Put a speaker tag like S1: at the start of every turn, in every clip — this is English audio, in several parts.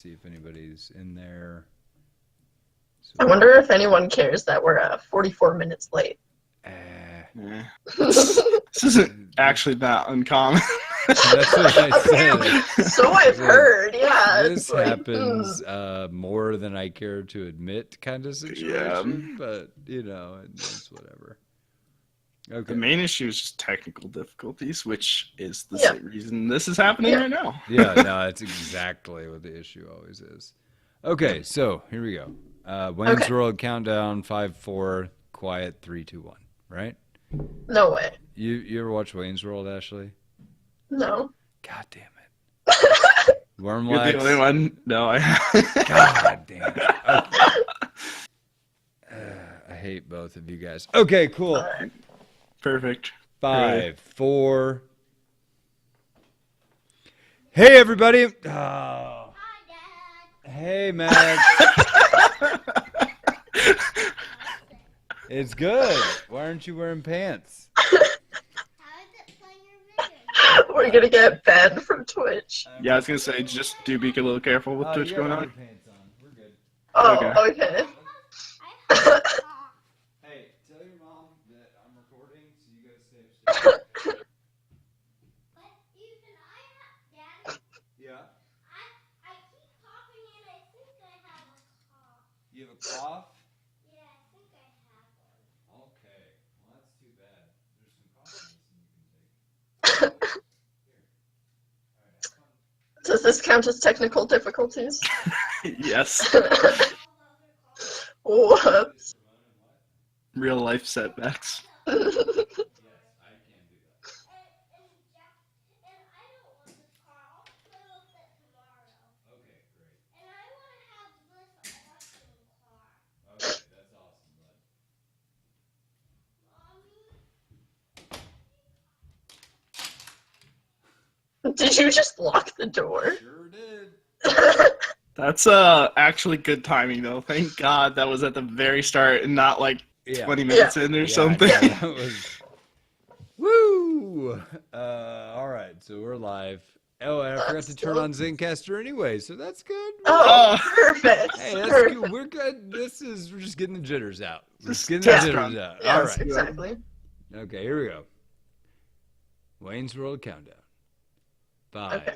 S1: see if anybody's in there. So,
S2: I wonder if anyone cares that we're 44 minutes late.
S3: This isn't actually that uncommon.
S1: That's what I said.
S2: So I've heard, yeah.
S1: This happens more than I care to admit kind of situation, but, it's whatever. Okay.
S3: The main issue is just technical difficulties, which is the same reason this is happening right now.
S1: Yeah, no, that's exactly what the issue always is. Okay, so here we go. Wayne's World countdown, 5, 4, quiet, 3, 2, 1, right?
S2: No way.
S1: You ever watch Wayne's World, Ashley?
S2: No.
S1: God damn it. Wormlax.
S3: You're the only one? No, I haven't.
S1: God damn it. Okay. I hate both of you guys. Okay, cool.
S2: Right.
S3: Perfect.
S1: 5, 4. Hey, everybody. Oh.
S4: Hi, Dad.
S1: Hey, Max. It's good. Why aren't you wearing pants?
S4: How is it playing your video?
S2: We're gonna get banned from Twitch.
S3: Yeah, I was going to say, just do be a little careful with Twitch going on.
S1: Pants on. We're good.
S2: Oh,
S3: Okay.
S2: okay.
S4: I have a cough.
S1: Hey, tell your mom that I'm recording, so you guys stay upstairs.
S4: But even Dad,
S1: Yeah?
S4: I keep coughing and I think I have a cough.
S1: You have a cough?
S4: Yeah, I think I have one.
S1: Okay. Well, that's too bad. There's some cough medicine you can take. Here. All right, have fun.
S2: Does this count as technical difficulties?
S3: Yes.
S2: Whoops.
S3: Real life setbacks.
S1: Yes, I can do that.
S4: And I don't want this car. I'll play with it tomorrow.
S1: Okay, great.
S4: And I want to have this awesome car.
S1: Okay, that's awesome, bud.
S4: Mommy?
S2: Did you just lock the door?
S1: Sure did.
S3: That's actually good timing, though. Thank God that was at the very start and not like 20 minutes in or something.
S1: Yeah, that was... Woo! All right, so we're live. Oh, and I forgot to turn on Zencaster anyway, so that's good.
S2: Oh, perfect.
S1: Hey, that's
S2: Perfect.
S1: good. We're good. We're just getting the jitters out. We're just
S3: Just
S1: getting the
S3: test
S1: jitters
S3: run.
S1: out.
S2: Yes,
S1: All right.
S2: exactly.
S1: Okay, here we go. Wayne's World countdown. 5.
S2: Okay.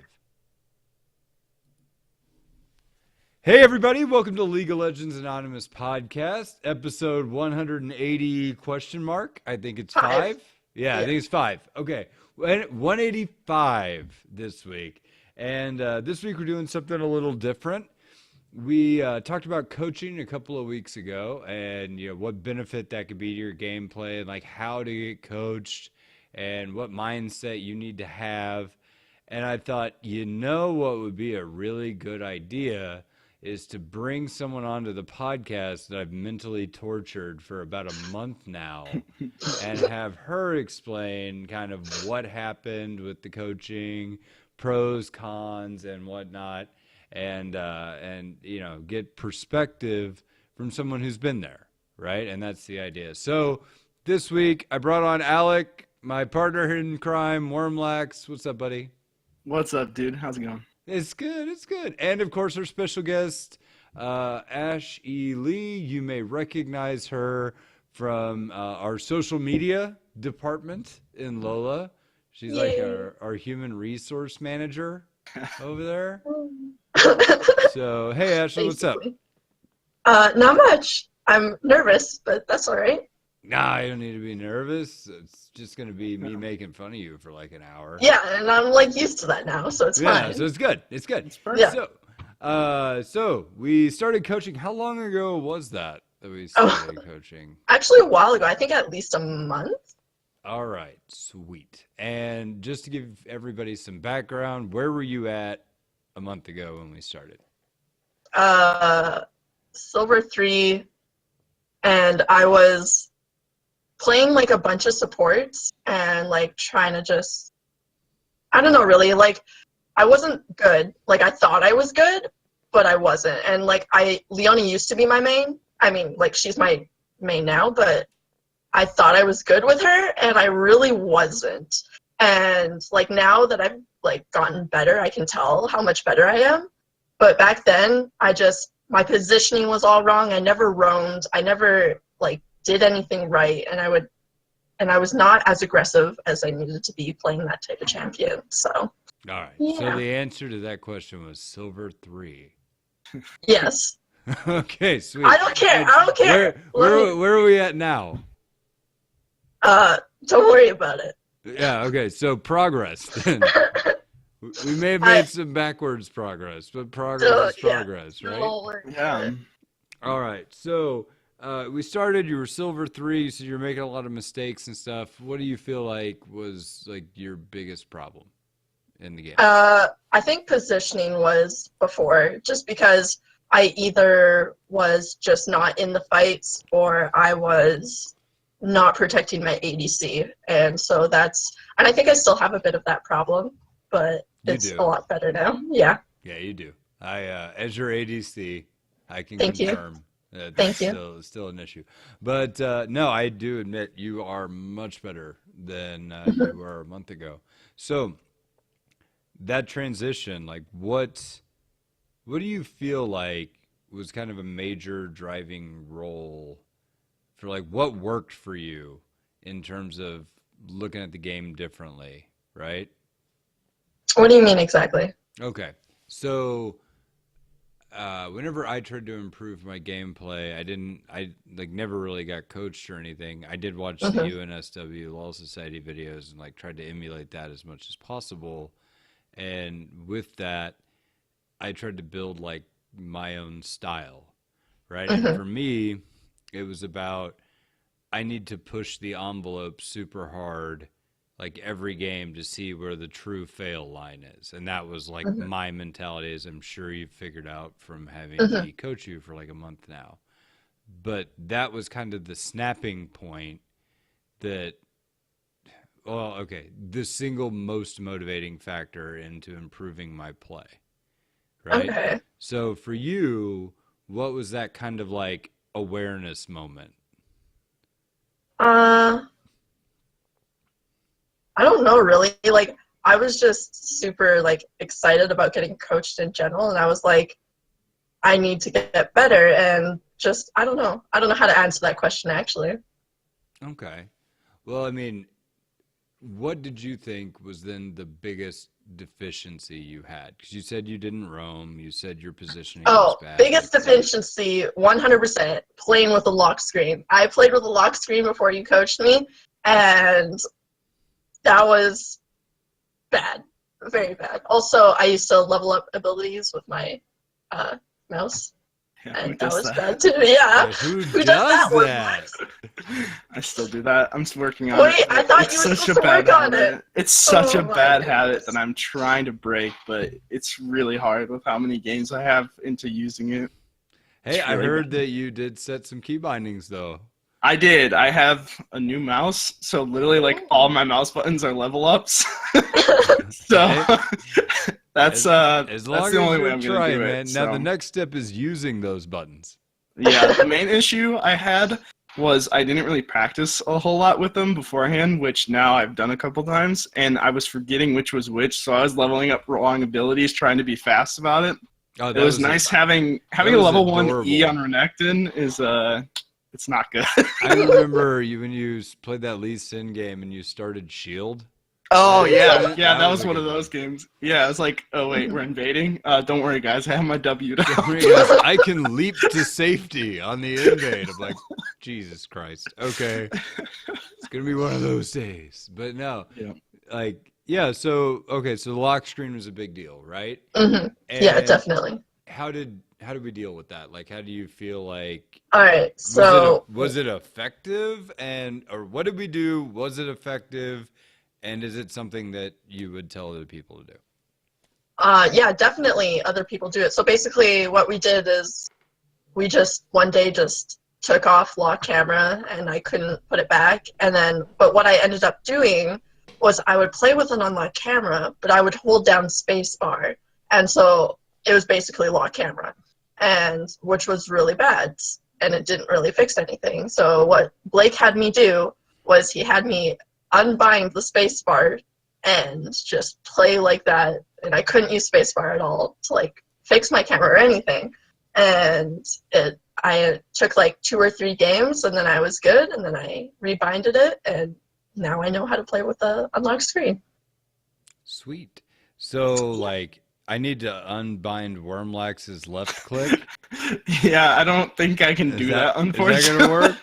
S1: Hey, everybody. Welcome to League of Legends Anonymous podcast, episode 180 question mark. I think it's 5. Yeah, I think it's 5. Okay. 185 this week. And this week we're doing something a little different. We talked about coaching a couple of weeks ago and what benefit that could be to your gameplay and like how to get coached and what mindset you need to have. And I thought, what would be a really good idea is to bring someone onto the podcast that I've mentally tortured for about a month now and have her explain kind of what happened with the coaching, pros, cons, and whatnot, and get perspective from someone who's been there, right? And that's the idea. So this week I brought on Alec, my partner in crime, Wormlax. What's up, buddy?
S3: What's up, dude? How's it going?
S1: It's good. It's good. And of course, our special guest, Ash E. Lee. You may recognize her from our social media department in LOLA. She's like our human resource manager over there. So, hey, Ashley, what's up?
S2: Not much. I'm nervous, but that's all right.
S1: Nah, you don't need to be nervous. It's just going to be me making fun of you for like an hour.
S2: Yeah, and I'm like used to that now, so it's
S1: Yeah,
S2: fine.
S1: so it's good. It's good.
S3: It's perfect.
S2: Yeah.
S1: So we started coaching. How long ago was that we started coaching?
S2: Actually, a while ago. I think at least a month.
S1: All right, sweet. And just to give everybody some background, where were you at a month ago when we started?
S2: Silver 3, and I was playing like a bunch of supports and like trying to just, I don't know, really, like I wasn't good. Like I thought I was good, but I wasn't. And like Leonie used to be my main. I mean, like she's my main now, but I thought I was good with her and I really wasn't. And like now that I've like gotten better, I can tell how much better I am. But back then, my positioning was all wrong. I never roamed. I never like did anything right, and I was not as aggressive as I needed to be playing that type of champion. So,
S1: All right.
S2: yeah.
S1: So the answer to that question was silver 3.
S2: Yes.
S1: Okay, sweet.
S2: I don't care. I don't care.
S1: Where are we at now?
S2: Don't worry about it.
S1: Yeah, okay. So progress then. We may have made some backwards progress, but progress is progress, right?
S3: Yeah.
S1: All right. So we started, you were silver 3, so you're making a lot of mistakes and stuff. What do you feel like was like your biggest problem in the game?
S2: I think positioning was before, just because I either was just not in the fights or I was not protecting my ADC. And so and I think I still have a bit of that problem, but it's a lot better now. Yeah.
S1: Yeah, you do. As your ADC, I can
S2: Thank
S1: confirm.
S2: You. Thank you.
S1: Still an issue. But no, I do admit you are much better than you were a month ago. So that transition, like what do you feel like was kind of a major driving role for like what worked for you in terms of looking at the game differently, right?
S2: What do you mean exactly?
S1: Okay. So whenever I tried to improve my gameplay, I like never really got coached or anything. I did watch the UNSW LOL Society videos and like tried to emulate that as much as possible. And with that, I tried to build like my own style, right? And for me, it was about I need to push the envelope super hard like every game to see where the true fail line is. And that was like my mentality, as I'm sure you've figured out from having me coach you for like a month now. But that was kind of the snapping point that, well, okay, the single most motivating factor into improving my play, right?
S2: Okay.
S1: So for you, what was that kind of like awareness moment?
S2: I don't know really. Like I was just super like excited about getting coached in general, and I was like, I need to get better, and just I don't know how to answer that question actually.
S1: Okay. Well, I mean, what did you think was then the biggest deficiency you had? Because you said you didn't roam. You said your positioning was bad.
S2: Biggest deficiency, 100%, playing with a lock screen. I played with a lock screen before you coached me, and that was bad. Very bad. Also, I used to level up abilities with my mouse.
S3: Yeah,
S2: and that was bad too. Yeah.
S1: Who does that?
S3: I still do that. I'm working on
S2: it. Wait,
S3: it.
S2: I thought you were supposed to work on it.
S3: It's such a bad habit that I'm trying to break, but it's really hard with how many games I have into using it.
S1: Hey, I heard that you did set some key bindings though.
S3: I did. I have a new mouse, so literally like all my mouse buttons are level ups. So that's the only way I'm gonna do it.
S1: Now the next step is using those buttons.
S3: Yeah, the main issue I had was I didn't really practice a whole lot with them beforehand, which now I've done a couple times, and I was forgetting which was which, so I was leveling up wrong abilities trying to be fast about it. It was nice having a level adorable. 1 E on Renekton is it's not good.
S1: I remember when you played that Lee Sin game and you started Shield.
S3: Oh yeah, that was one of those games. Yeah, I was like, oh wait, we're invading. Don't worry, guys, I have my W down.
S1: Don't worry, guys, I can leap to safety on the invade. I'm like, Jesus Christ. Okay, it's gonna be one of those days. But no, So the lock screen was a big deal, right?
S2: Yeah, definitely.
S1: How did we deal with that? Like, how do you feel like?
S2: All right, so
S1: was it effective, or what did we do? Was it effective? And is it something that you would tell other people to do?
S2: Yeah, definitely other people do it. So basically what we did is we just one day just took off lock camera and I couldn't put it back. But what I ended up doing was I would play with an unlocked camera, but I would hold down spacebar. And so it was basically lock camera, which was really bad. And it didn't really fix anything. So what Blake had me do was he had me unbind the spacebar and just play like that, and I couldn't use spacebar at all to like fix my camera or anything. And I took like 2 or 3 games, and then I was good, and then I rebinded it, and now I know how to play with the unlocked screen.
S1: Sweet. So, like, I need to unbind Wormlax's left click.
S3: Yeah, I don't think I can
S1: Is
S3: do
S1: that
S3: that, unfortunately.
S1: Is that gonna work?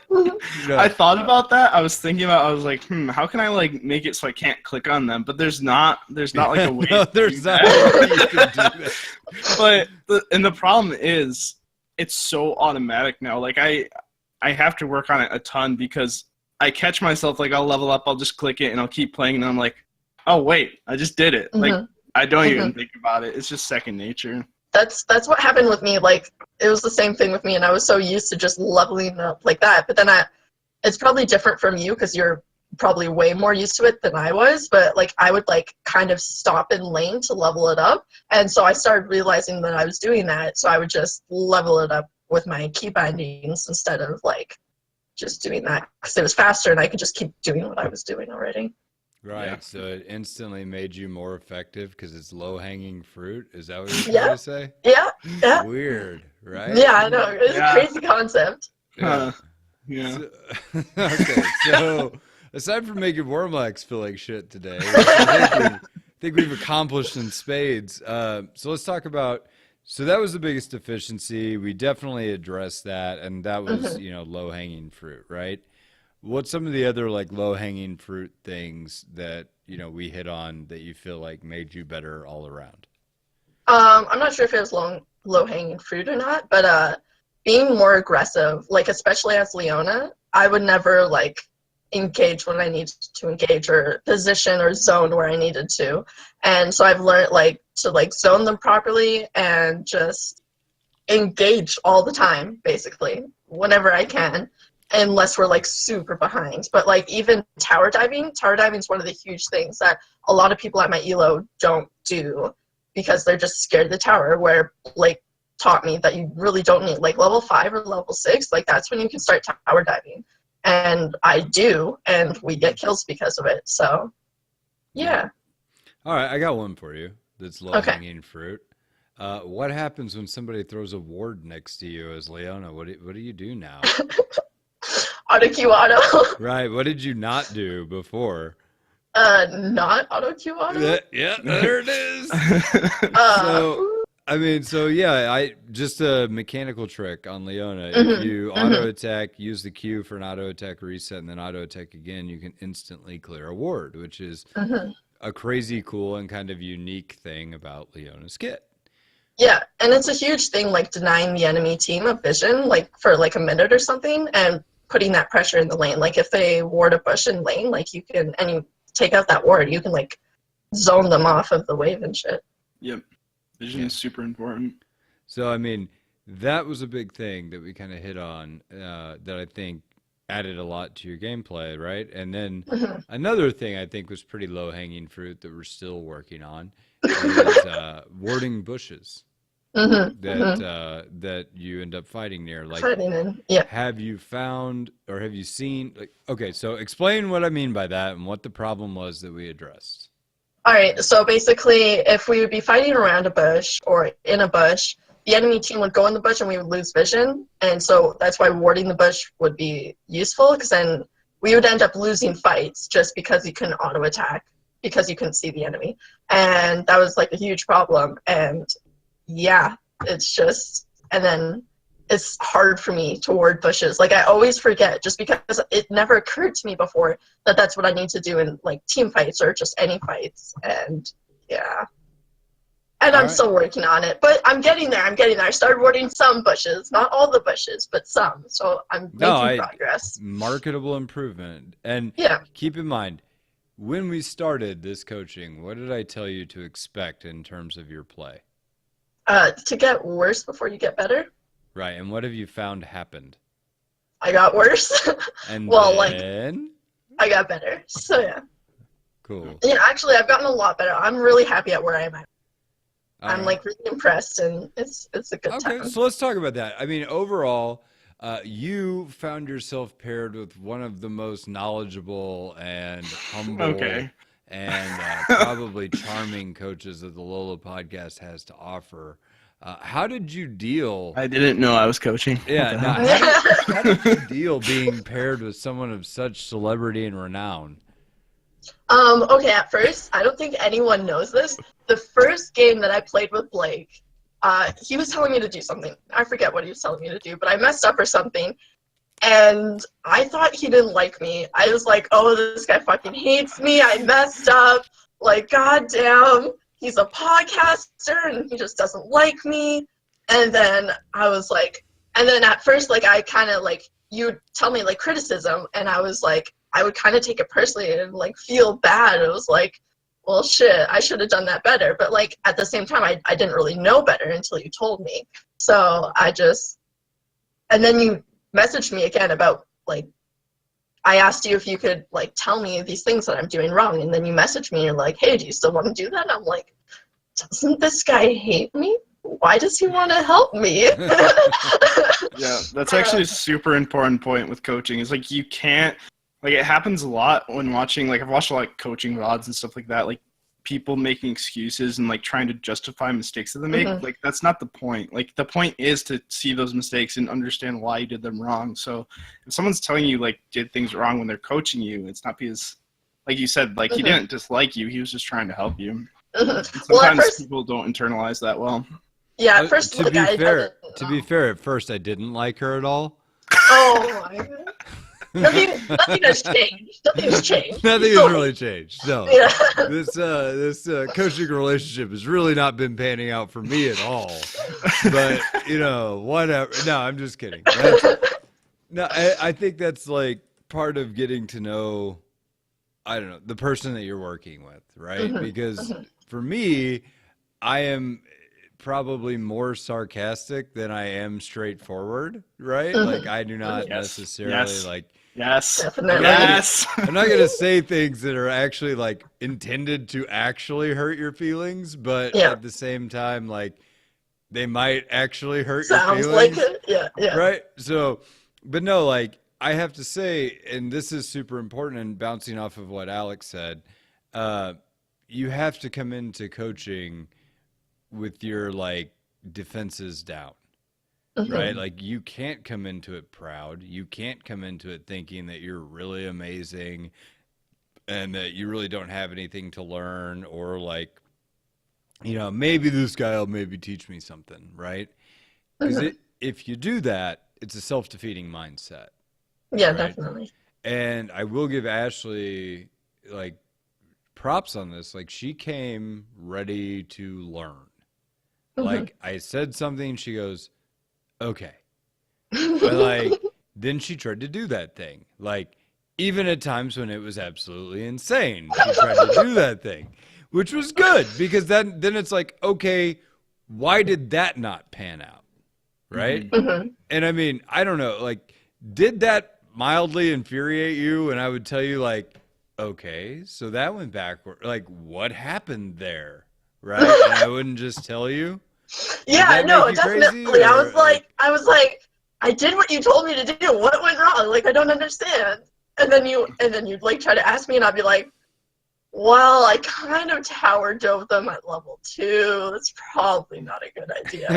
S1: No.
S3: I thought about that. I was thinking about. I was like, how can I like make it so I can't click on them? But there's not like a way.
S1: No,
S3: to
S1: there's
S3: do
S1: not
S3: that.
S1: a way you can do that.
S3: But the problem is, it's so automatic now. Like I have to work on it a ton because I catch myself like I'll level up, I'll just click it, and I'll keep playing, and I'm like, oh wait, I just did it. Like I don't even think about it. It's just second nature.
S2: That's what happened with me. Like, it was the same thing with me, and I was so used to just leveling up like that. But then it's probably different from you because you're probably way more used to it than I was. But like, I would like kind of stop in lane to level it up, and so I started realizing that I was doing that. So I would just level it up with my key bindings instead of like just doing that because it was faster, and I could just keep doing what I was doing already.
S1: Right.
S3: Yeah.
S1: So it instantly made you more effective because it's low-hanging fruit. Is that what you're
S2: Yeah.
S1: trying to say?
S2: Yeah.
S1: Weird, right?
S2: Yeah, I know. It's
S3: Yeah.
S2: a crazy concept.
S3: Yeah. Yeah.
S1: So, okay, so aside from making Wormlax feel like shit today, which I think we've accomplished in spades. So let's talk about. So that was the biggest deficiency. We definitely addressed that, and that was low hanging fruit, right? What's some of the other like low hanging fruit things that we hit on that you feel like made you better all around?
S2: I'm not sure if it was low hanging fruit or not, but being more aggressive, like especially as Leona, I would never like engage when I needed to engage or position or zone where I needed to. And so I've learned like to like zone them properly and just engage all the time, basically, whenever I can, unless we're like super behind. But like even tower diving is one of the huge things that a lot of people at my elo don't do because they're just scared of the tower, where like taught me that you really don't need like level 5 or level 6, like that's when you can start tower diving. And I do, and we get kills because of it. So yeah.
S1: All right, I got one for you that's low hanging fruit. What happens when somebody throws a ward next to you as Leona? What do you do now?
S2: Auto Q auto.
S1: Right. What did you not do before?
S2: Not auto Q auto.
S1: Yeah, there it is. I just a mechanical trick on Leona. If you auto attack, use the Q for an auto attack reset, and then auto attack again, you can instantly clear a ward, which is a crazy cool and kind of unique thing about Leona's kit.
S2: Yeah, and it's a huge thing, like denying the enemy team of vision, like for like a minute or something, and putting that pressure in the lane. Like if they ward a bush in lane, like you can, and you take out that ward, you can like zone them off of the wave and shit.
S3: Yep. Vision is super important.
S1: So, I mean, that was a big thing that we kind of hit on that I think added a lot to your gameplay, right? And then another thing I think was pretty low-hanging fruit that we're still working on is warding bushes that you end up fighting near. Like, have you found or have you seen? Like, okay, so explain what I mean by that and what the problem was that we addressed.
S2: All right, so basically, if we would be fighting around a bush or in a bush, the enemy team would go in the bush and we would lose vision. And so that's why warding the bush would be useful, because then we would end up losing fights just because you couldn't auto attack, because you couldn't see the enemy. And that was like a huge problem. And yeah, it's just, and then it's hard for me to ward bushes. Like I always forget, just because it never occurred to me before that that's what I need to do in like team fights or just any fights. And yeah. And I'm still working on it, but I'm getting there. I started warding some bushes, not all the bushes, but some. So I'm making progress.
S1: Marketable improvement. And keep in mind, when we started this coaching, what did I tell you to expect in terms of your play?
S2: To get worse before you get better.
S1: Right. And what have you found happened?
S2: I got worse.
S1: And
S2: well,
S1: then?
S2: I got better. So yeah.
S1: Cool.
S2: Yeah, actually, I've gotten a lot better. I'm really happy at where I am at. I'm like really impressed, and it's a good time.
S1: Okay, so let's talk about that. I mean, overall, you found yourself paired with one of the most knowledgeable and humble and probably charming coaches that the LOLA podcast has to offer. How did you deal?
S3: I didn't know I was coaching.
S1: Yeah,
S3: What the
S1: now
S3: hell?
S1: how did you deal being paired with someone of such celebrity and renown?
S2: Okay, at first, I don't think anyone knows this. The first game that I played with Blake, he was telling me to do something. I forget what he was telling me to do, but I messed up or something. And I thought he didn't like me. I was like, oh, this guy fucking hates me. I messed up. Like, goddamn, he's a podcaster and he just doesn't like me. And then I was like, and then at first, like, I kind of like, you would tell me like criticism, and I was like, I would kind of take it personally and like feel bad. It was like, well, shit, I should have done that better. But like at the same time, I didn't really know better until you told me. So I just, and then you messaged me again about like, I asked you if you could like tell me these things that I'm doing wrong, and then you messaged me and you're like, hey, do you still want to do that? And I'm like, doesn't this guy hate me? Why does he want to help me?
S3: Yeah, that's actually a super important point with coaching. Is like you can't, like, it happens a lot when watching, like, I've watched a lot of coaching VODs and stuff like that, like people making excuses and like trying to justify mistakes that they make.
S2: Mhm.
S3: Like, that's not the point. Like, the point is to see those mistakes and understand why you did them wrong. So if someone's telling you like did things wrong when they're coaching you, it's not because, like you said, like he didn't dislike you, he was just trying to help you. And
S2: Well, at
S3: sometimes
S2: first,
S3: people don't internalize that well.
S2: yeah, at first,
S1: To
S2: the
S1: be
S2: guy
S1: fair,
S2: doesn't
S1: to
S2: know.
S1: be fair, at first I didn't like her at all.
S2: Oh my god. Nothing has changed. Nothing's changed.
S1: Nothing
S2: So-
S1: has really changed. No.
S2: Yeah.
S1: This coaching relationship has really not been panning out for me at all. But whatever. No, I'm just kidding. I think that's like part of getting to know, I don't know, the person that you're working with, right?
S2: Mhm,
S1: Because
S2: mhm.
S1: for me, I am probably more sarcastic than I am straightforward, right?
S2: Mhm.
S1: Like I do not
S3: Yes.
S1: necessarily
S3: Yes.
S1: like
S3: Yes.
S2: Definitely.
S3: Yes.
S1: I'm not gonna say things that are actually like intended to actually hurt your feelings, but
S2: Yeah.
S1: at the same time, like they might actually hurt your
S2: Sounds
S1: feelings,
S2: like it. Yeah, yeah.
S1: right? So, but no, like I have to say, and this is super important, and bouncing off of what Alex said, you have to come into coaching with your like defenses down.
S2: Mhm.
S1: Right? Like you can't come into it proud. You can't come into it thinking that you're really amazing and that you really don't have anything to learn, or like, maybe this guy will maybe teach me something, right? Because
S2: Mhm.
S1: if you do that, it's a self-defeating mindset,
S2: Yeah,
S1: right?
S2: definitely.
S1: And I will give Ashley like props on this. Like she came ready to learn.
S2: Mhm.
S1: Like I said something, she goes, okay. But like then she tried to do that thing. Like even at times when it was absolutely insane, she tried to do that thing, which was good because then it's like, okay, why did that not pan out? Right?
S2: Mhm.
S1: And I mean, I don't know, like did that mildly infuriate you? And I would tell you like, okay, so that went backward. Like what happened there? Right? And I wouldn't just tell you.
S2: Yeah,
S1: that
S2: no,
S1: make you crazy,
S2: definitely. I
S1: or,
S2: was like, I did what you told me to do. What went wrong? Like, I don't understand. And then you'd like try to ask me, and I'd be like, well, I kind of tower dove them at level 2. That's probably not a good idea.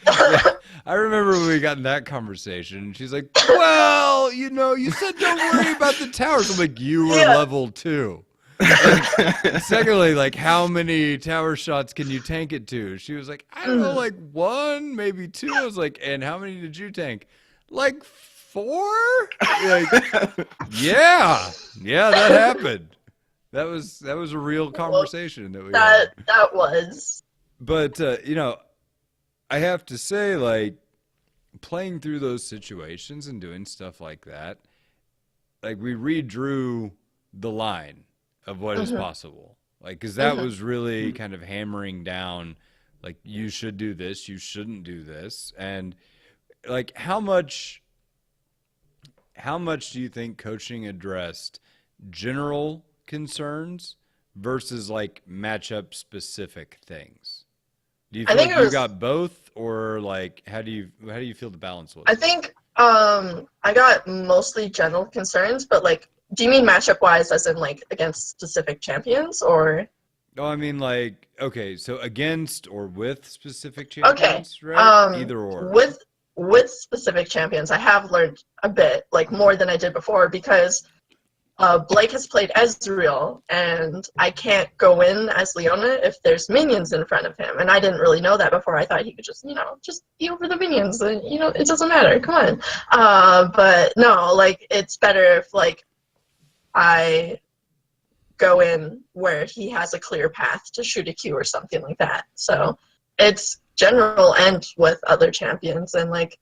S1: Yeah, I remember when we got in that conversation, and she's like, well, you said don't worry about the towers. I'm like, you were
S2: Yeah.
S1: level 2. And secondly, like, how many tower shots can you tank it to? She was like, I don't know, like 1, maybe 2. I was like, and how many did you tank? Like 4? Like, yeah, that happened. That was a real conversation that we had.
S2: That was.
S1: But I have to say, like, playing through those situations and doing stuff like that, like we redrew the line of what is possible. Like, because that was really kind of hammering down, like, you should do this, you shouldn't do this. And like, how much do you think coaching addressed general concerns versus like matchup specific things? Do you
S2: I
S1: feel
S2: think
S1: like
S2: it
S1: you
S2: was-
S1: got both, or like how do you feel the balance was?
S2: I think I got mostly general concerns, but like, do you mean matchup wise, as in like against specific champions, or?
S1: Oh, I mean, like, okay, so against or with specific
S2: Okay.
S1: champions, right? Either or.
S2: With specific champions, I have learned a bit, like more than I did before, because Blake has played Ezreal, and I can't go in as Leona if there's minions in front of him. And I didn't really know that before. I thought he could just, just be over the minions, and it doesn't matter. Come on. But no, like it's better if like I go in where he has a clear path to shoot a Q or something like that. So it's general and with other champions, and like,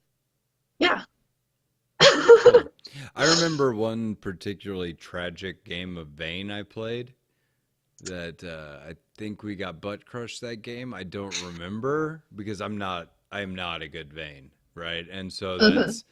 S2: yeah.
S1: I remember one particularly tragic game of Vayne I played that I think we got butt crushed that game. I don't remember because I'm not a good Vayne, right? And so
S2: Mhm.
S1: that's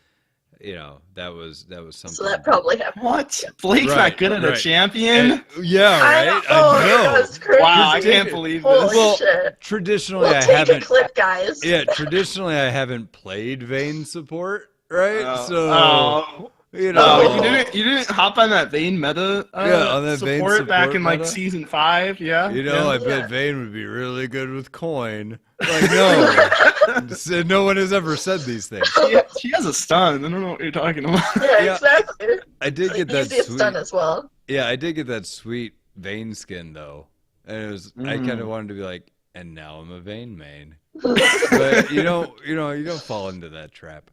S1: that was something.
S2: So that probably happened.
S3: What? Blake's
S1: Right,
S3: not good at a
S1: right.
S3: champion?
S1: And, yeah,
S2: I
S1: right.
S2: know. That's crazy.
S3: Wow, I can't believe
S2: Holy
S3: this.
S1: Well,
S2: shit.
S1: traditionally
S2: We'll
S1: I
S2: take a
S1: haven't.
S2: clip, guys.
S1: Yeah, traditionally I haven't played Vayne support, right?
S3: Oh,
S1: So
S3: oh,
S1: you
S3: oh,
S1: know,
S3: you didn't hop on that Vayne meta
S1: yeah, on that Vayne
S3: support back
S1: support
S3: in like
S1: meta.
S3: season 5, yeah?
S1: You know, I
S2: Yeah.
S1: bet Vayne would be really good with coin. Like, no, no one has ever said these things.
S3: She has a stun. I don't know what you're talking about.
S2: Yeah,
S1: Yeah.
S2: exactly.
S1: I did get that
S2: Easiest stun
S1: sweet.
S2: as well.
S1: Yeah, I did get that sweet Vayne skin though, and it was. I kind of wanted to be like, and now I'm a Vayne main. But you don't fall into that trap.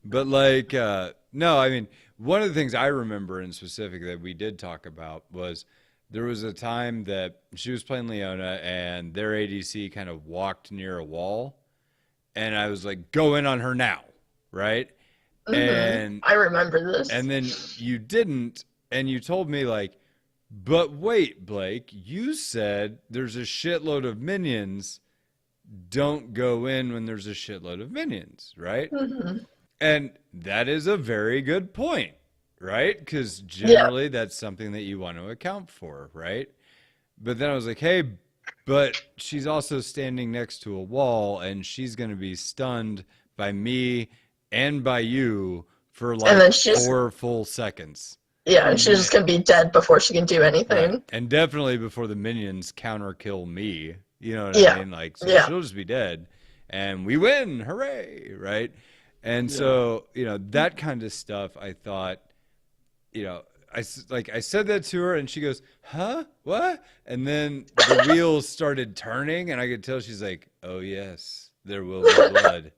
S1: But like, no, I mean, one of the things I remember in specific that we did talk about was there was a time that she was playing Leona and their ADC kind of walked near a wall, and I was like, go in on her now, right? And
S2: I remember this.
S1: and then you didn't, and you told me like, but wait, Blake, you said there's a shitload of minions. Don't go in when there's a shitload of minions, right? And that is a very good point, right? Because generally that's something that you want to account for, right? But then I was like, hey, but she's also standing next to a wall and she's going to be stunned by me and by you for
S2: And
S1: like
S2: then she's
S1: 4 full seconds.
S2: Yeah, and she's just gonna be dead before she can do anything.
S1: Right. And definitely before the minions counter kill me. You know what
S2: Yeah.
S1: I mean? Like, so
S2: Yeah.
S1: she'll just be dead. And we win. Hooray. Right. And so, that kind of stuff, I thought, I said that to her and she goes, huh? What? And then the wheels started turning and I could tell she's like, oh, yes, there will be blood.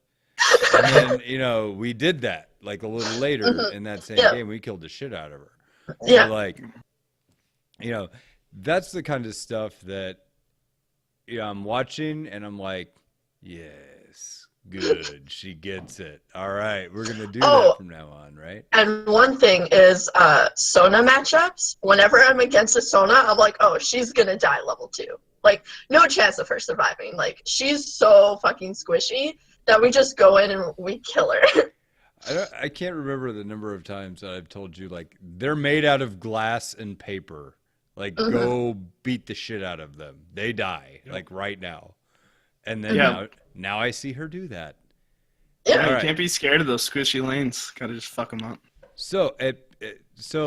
S1: And then, we did that like a little later in that same game. We killed the shit out of her.
S2: Yeah.
S1: So, like, that's the kind of stuff that, I'm watching and I'm like, yes, good. She gets it. All right. We're going to do that from now on, right?
S2: And one thing is Sona matchups. Whenever I'm against a Sona, I'm like, oh, she's gonna die level 2. Like, no chance of her surviving. Like, she's so fucking squishy that we just go in and we kill her.
S1: I can't remember the number of times that I've told you, like, they're made out of glass and paper. Like, go beat the shit out of them. They die, like, right now. And then now I see her do that.
S2: Yeah.
S3: You can't be scared of those squishy lanes. Gotta just fuck them up.
S1: So,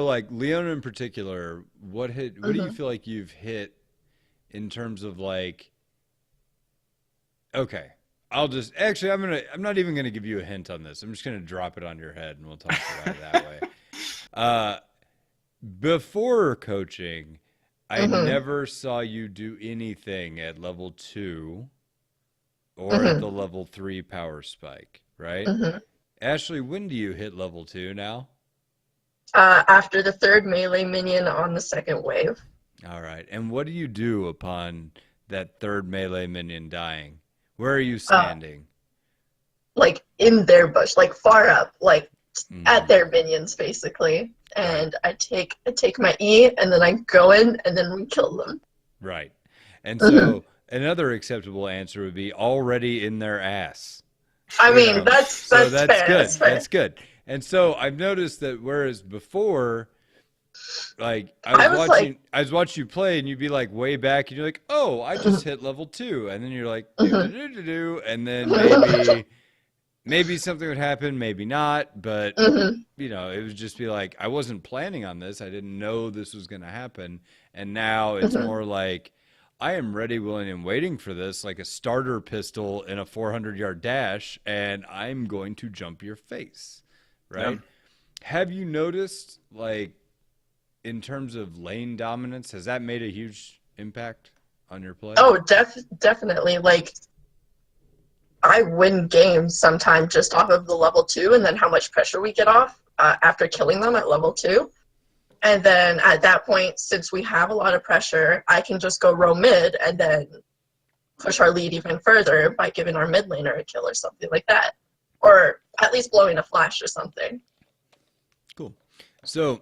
S1: like, Leona in particular, what do you feel like you've hit in terms of, like, okay, I'm not even gonna give you a hint on this. I'm just gonna drop it on your head and we'll talk about it that way. Before coaching, I never saw you do anything at level 2 or at the level 3 power spike, right? Ashley, when do you hit level 2 now?
S2: After the 3rd melee minion on the 2nd wave.
S1: All right. And what do you do upon that 3rd melee minion dying? Where are you standing?
S2: Like, in their bush, like, far up, like, at their minions, basically. And I take my E, and then I go in, and then we kill them.
S1: Right. And so another acceptable answer would be already in their ass.
S2: I mean, that's fair.
S1: Good.
S2: That's fair.
S1: That's good. And so I've noticed that whereas before, like, I was watching you play, and you'd be like way back, and you're like, oh, I just hit level 2, and then you're like, and then maybe something would happen, maybe not, but it would just be like, I wasn't planning on this, I didn't know this was going to happen, and now it's more like I am ready, willing, and waiting for this, like a starter pistol in a 400-yard dash, and I'm going to jump your face, right? Have you noticed, like, in terms of lane dominance, has that made a huge impact on your play?
S2: Oh, definitely. Like, I win games sometimes just off of the level 2 and then how much pressure we get off after killing them at level 2. And then at that point, since we have a lot of pressure, I can just go row mid and then push our lead even further by giving our mid laner a kill or something like that. Or at least blowing a flash or something.
S1: Cool. So,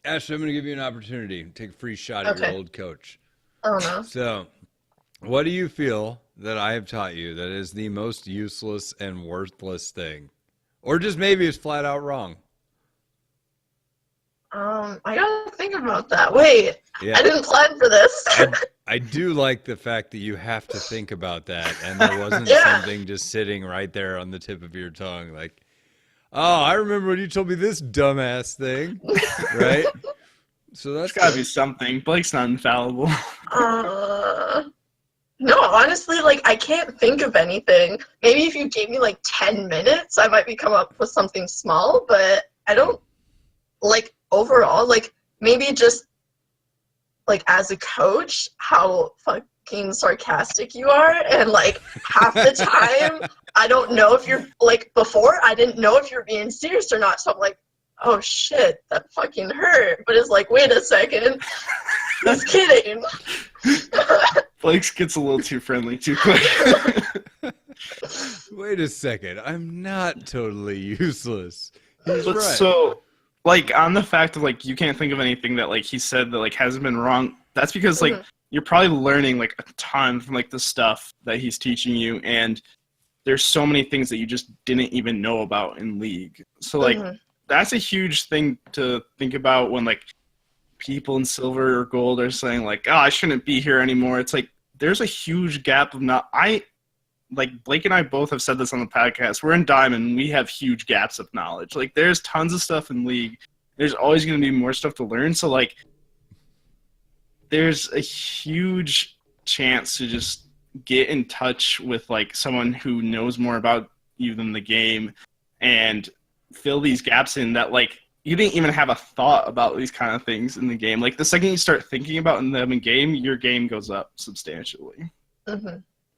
S1: Ashley, I'm going to give you an opportunity to take a free shot at your old coach.
S2: Oh, no.
S1: So, what do you feel that I have taught you that is the most useless and worthless thing? Or just maybe it's flat out wrong?
S2: I gotta think about that. Wait,
S1: Yeah.
S2: I didn't plan for this.
S1: I do like the fact that you have to think about that, and there wasn't
S2: Yeah.
S1: something just sitting right there on the tip of your tongue, like, oh, I remember when you told me this dumbass thing, right? So that's
S3: There's gotta be something. Blake's not infallible.
S2: No, honestly, like, I can't think of anything. Maybe if you gave me, like, 10 minutes, I might come up with something small, but I don't, like, overall, like, maybe just, like, as a coach, how fucking sarcastic you are, and, like, half the time, I don't know if you're, like, before, I didn't know if you're being serious or not, so I'm like, oh shit, that fucking hurt, but it's like, wait a second, he's kidding.
S3: Blake's gets a little too friendly too quick.
S1: Wait a second, I'm not totally useless. He's
S3: But
S1: right.
S3: so, like, on the fact of, like, you can't think of anything that, like, he said that, like, hasn't been wrong, that's because, like, you're probably learning, like, a ton from, like, the stuff that he's teaching you, and there's so many things that you just didn't even know about in League. So, like, that's a huge thing to think about when, like, people in silver or gold are saying, like, oh, I shouldn't be here anymore. It's like, there's a huge gap of like, Blake and I both have said this on the podcast. We're in Diamond. We have huge gaps of knowledge. Like, there's tons of stuff in League. There's always going to be more stuff to learn. So, like, there's a huge chance to just get in touch with, like, someone who knows more about you than the game and fill these gaps in that, like, you didn't even have a thought about these kind of things in the game. Like, the second you start thinking about them in game, your game goes up substantially.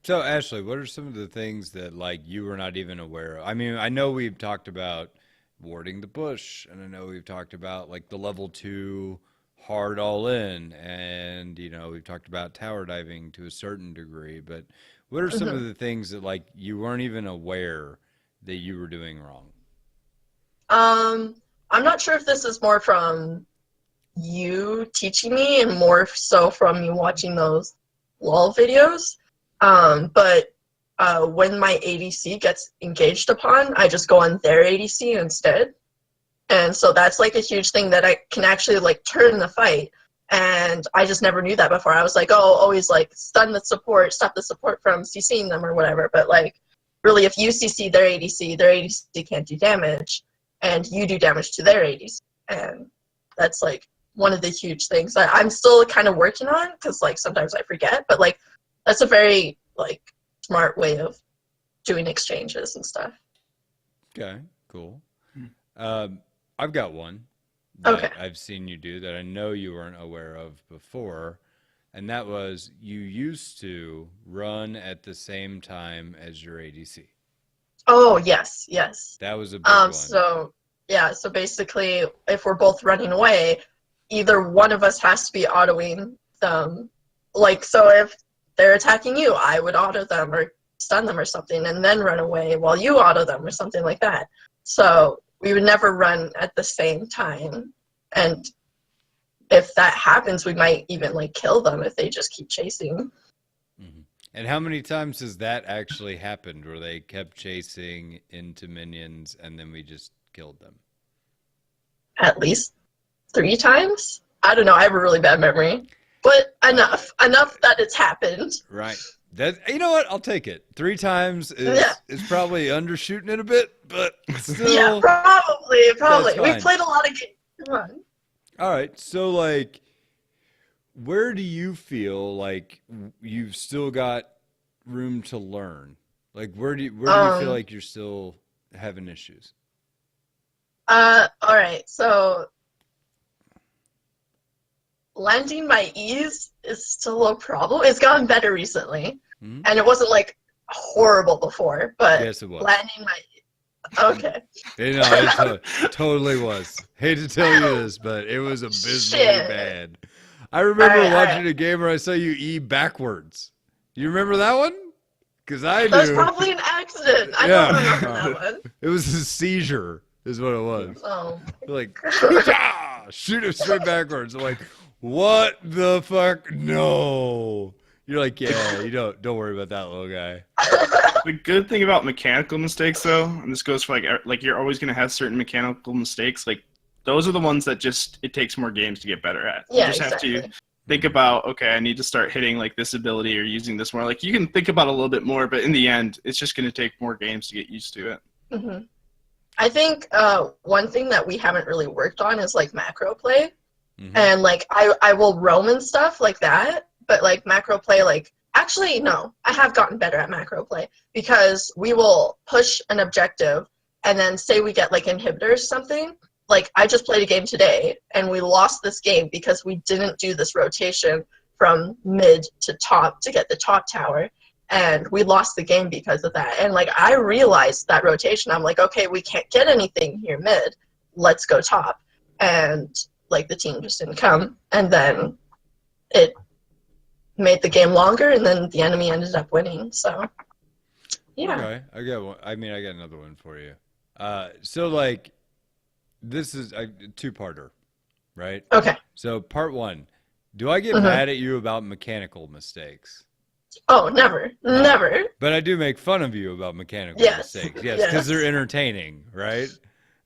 S1: So, Ashley, what are some of the things that, like, you were not even aware of? I mean, I know we've talked about warding the bush, and I know we've talked about, like, the level 2 hard all in, and, you know, we've talked about tower diving to a certain degree, but what are some of the things that, like, you weren't even aware that you were doing wrong?
S2: I'm not sure if this is more from you teaching me and more so from you watching those LOL videos. But when my ADC gets engaged upon, I just go on their ADC instead. And so that's, like, a huge thing that I can actually, like, turn the fight. And I just never knew that before. I was like, oh, always, like, stun the support, stop the support from CCing them or whatever. But, like, really, if you CC their ADC can't do damage. And you do damage to their ADC. And that's, like, one of the huge things that I'm still kind of working on because, like, sometimes I forget. But, like, that's a very, like, smart way of doing exchanges and stuff.
S1: Okay, cool. I've got one that
S2: Okay.
S1: I've seen you do that I know you weren't aware of before, and that was you used to run at the same time as your ADC.
S2: Oh, yes.
S1: That was a big one.
S2: So basically, if we're both running away, either one of us has to be autoing them. Like, so if they're attacking you, I would auto them or stun them or something and then run away while you auto them or something like that. So we would never run at the same time. And if that happens, we might even, like, kill them if they just keep chasing.
S1: And how many times has that actually happened where they kept chasing into minions and then we just killed them?
S2: At least 3 times? I don't know. I have a really bad memory. But enough that it's happened.
S1: Right. That, you know what? I'll take it. 3 times is probably undershooting it a bit, but still.
S2: Yeah, probably.
S1: That's
S2: We
S1: fine.
S2: played a lot of games. Come on.
S1: All right. So, like, where do you feel like you've still got room to learn? Like where do you feel like you're still having issues?
S2: All right. So landing my E's is still a problem. It's gotten better recently,
S1: Hmm.
S2: and it wasn't like horrible before, but
S1: Yes, it was.
S2: landing my okay.
S1: It totally was. Hate to tell you this, but it was abysmally
S2: Shit.
S1: bad. I remember
S2: All
S1: watching
S2: right.
S1: a game where I saw you E backwards. You remember that one? Because I
S2: That was
S1: do.
S2: probably an accident. I
S1: Yeah.
S2: don't remember that one.
S1: It was a seizure, is what it was.
S2: Oh,
S1: Like, shoot it straight backwards. I'm like, what the fuck? No. You're like, yeah, you don't worry about that little guy.
S3: The good thing about mechanical mistakes, though, and this goes for like you're always gonna have certain mechanical mistakes. Like those are the ones that just it takes more games to get better at. You
S2: yeah,
S3: just have
S2: exactly.
S3: to think about, okay, I need to start hitting like this ability or using this more. Like you can think about it a little bit more, but in the end, it's just gonna take more games to get used to it.
S2: hmm I think one thing that we haven't really worked on is like macro play,
S1: Mhm.
S2: and like I will roam and stuff like that, but like macro play, like actually no, I have gotten better at macro play because we will push an objective, and then say we get like inhibitors or something. Like I just played a game today, and we lost this game because we didn't do this rotation from mid to top to get the top tower. And we lost the game because of that. And like I realized that rotation. I'm like, okay, we can't get anything here mid. Let's go top. And like the team just didn't come. And then it made the game longer, and then the enemy ended up winning. So yeah.
S1: Okay, I got one. I mean, I got another one for you. So like, this is a two-parter, right?
S2: Okay.
S1: So part one, do I get
S2: Mhm.
S1: mad at you about mechanical mistakes?
S2: Oh, never.
S1: No.
S2: Never.
S1: But I do make fun of you about mechanical
S2: Yes.
S1: mistakes. Yes, because
S2: Yes.
S1: they're entertaining, right?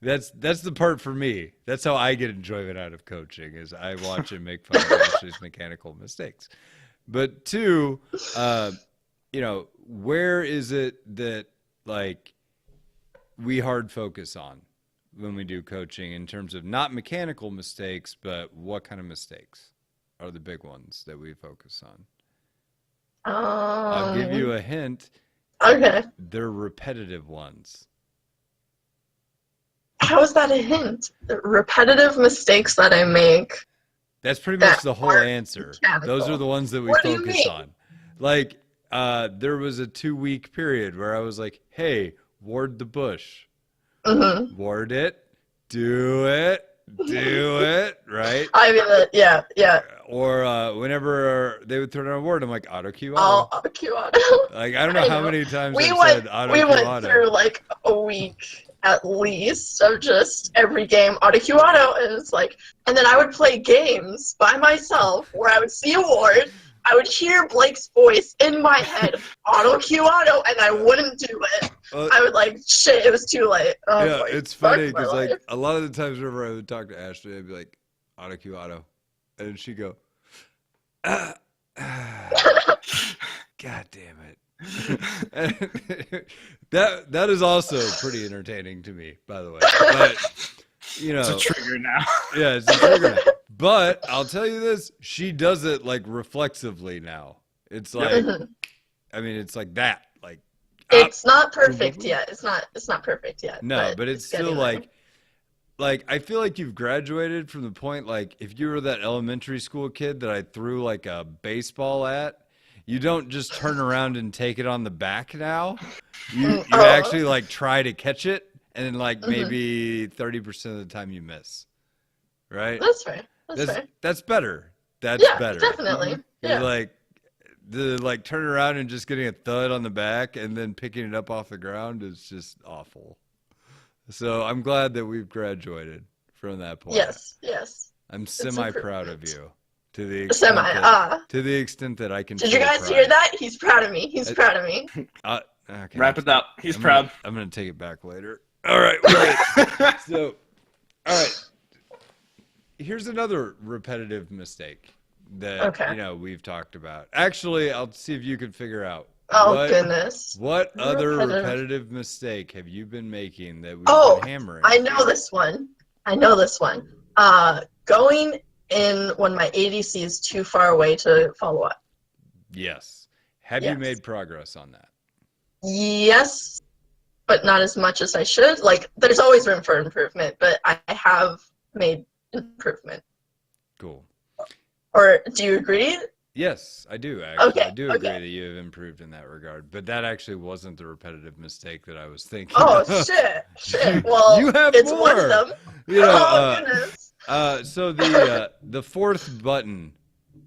S1: That's the part for me. That's how I get enjoyment out of coaching is I watch and make fun of Ashley's mechanical mistakes. But two, where is it that like we hard focus on when we do coaching in terms of not mechanical mistakes, but what kind of mistakes are the big ones that we focus on? I'll give you a hint.
S2: Okay.
S1: They're repetitive ones.
S2: How is that a hint? The repetitive mistakes that I make.
S1: That's pretty much
S2: That
S1: the whole
S2: aren't
S1: answer.
S2: mechanical.
S1: Those are the ones that we
S2: What do you
S1: focus
S2: mean?
S1: on. Like, there was a 2-week period where I was like, hey, ward the bush.
S2: Mm-hmm.
S1: Ward it. Do it. Do it. Right?
S2: I mean, yeah.
S1: Or whenever they would throw down a word, I'm like, auto Q auto.
S2: All Q auto.
S1: Like, I don't know
S2: I
S1: how
S2: know.
S1: many times
S2: We
S1: I've
S2: went
S1: said auto
S2: we
S1: Q
S2: went
S1: auto.
S2: through like a week at least of just every game auto Q auto, and it's like, and then I would play games by myself where I would see a ward, I would hear Blake's voice in my head, auto Q auto, and I wouldn't do it. I would like, shit, it was too late. Oh,
S1: Yeah,
S2: boy,
S1: it's
S2: fuck
S1: funny
S2: my
S1: because like
S2: life.
S1: a lot of the times whenever I would talk to Ashley, I'd be like, auto Q auto. And she'd go, God damn it. And that is also pretty entertaining to me, by the way. But
S3: It's a trigger now.
S1: yeah, it's a trigger now. But I'll tell you this, she does it like reflexively now. It's like,
S2: Mhm.
S1: I mean, it's like that. Like,
S2: It's not perfect yet. It's not perfect yet.
S1: no, but it's still
S2: getting there.
S1: like I feel like you've graduated from the point like if you were that elementary school kid that I threw like a baseball at, you don't just turn around and take it on the back now. You
S2: Oh.
S1: actually like try to catch it and then like
S2: Mhm.
S1: maybe 30% of the time you miss. Right?
S2: That's fair. That's fair.
S1: That's better. That's
S2: Yeah,
S1: better.
S2: definitely.
S1: You're
S2: Yeah.
S1: like the like turning around and just getting a thud on the back and then picking it up off the ground is just awful. So I'm glad that we've graduated from that point.
S2: Yes.
S1: I'm semi proud of you to the extent
S2: Semi.
S1: that, to the extent that I can.
S2: Did you
S1: feel
S2: guys
S1: pride.
S2: hear that? He's proud of me. He's proud of me.
S1: Okay.
S3: Wrap it up. He's
S1: I'm
S3: proud.
S1: I'm gonna take it back later. All right. we're good. So, all right. Here's another repetitive mistake that
S2: Okay.
S1: we've talked about. Actually, I'll see if you can figure out.
S2: Oh goodness.
S1: What other
S2: Repetitive.
S1: repetitive mistake have you been making that we've
S2: Oh,
S1: been hammering?
S2: I know this one. Going in when my ADC is too far away to follow up.
S1: Yes. Have you
S2: Yes.
S1: made progress on that?
S2: Yes, but not as much as I should. Like, there's always room for improvement, but I have made improvement.
S1: Cool.
S2: Or do you agree?
S1: Yes, I do actually.
S2: Okay,
S1: I do agree
S2: okay.
S1: that you have improved in that regard, but that actually wasn't the repetitive mistake that I was thinking
S2: Oh,
S1: of.
S2: shit. Well,
S1: You have
S2: it's
S1: more.
S2: one of them.
S1: You know,
S2: Oh, goodness.
S1: so the fourth button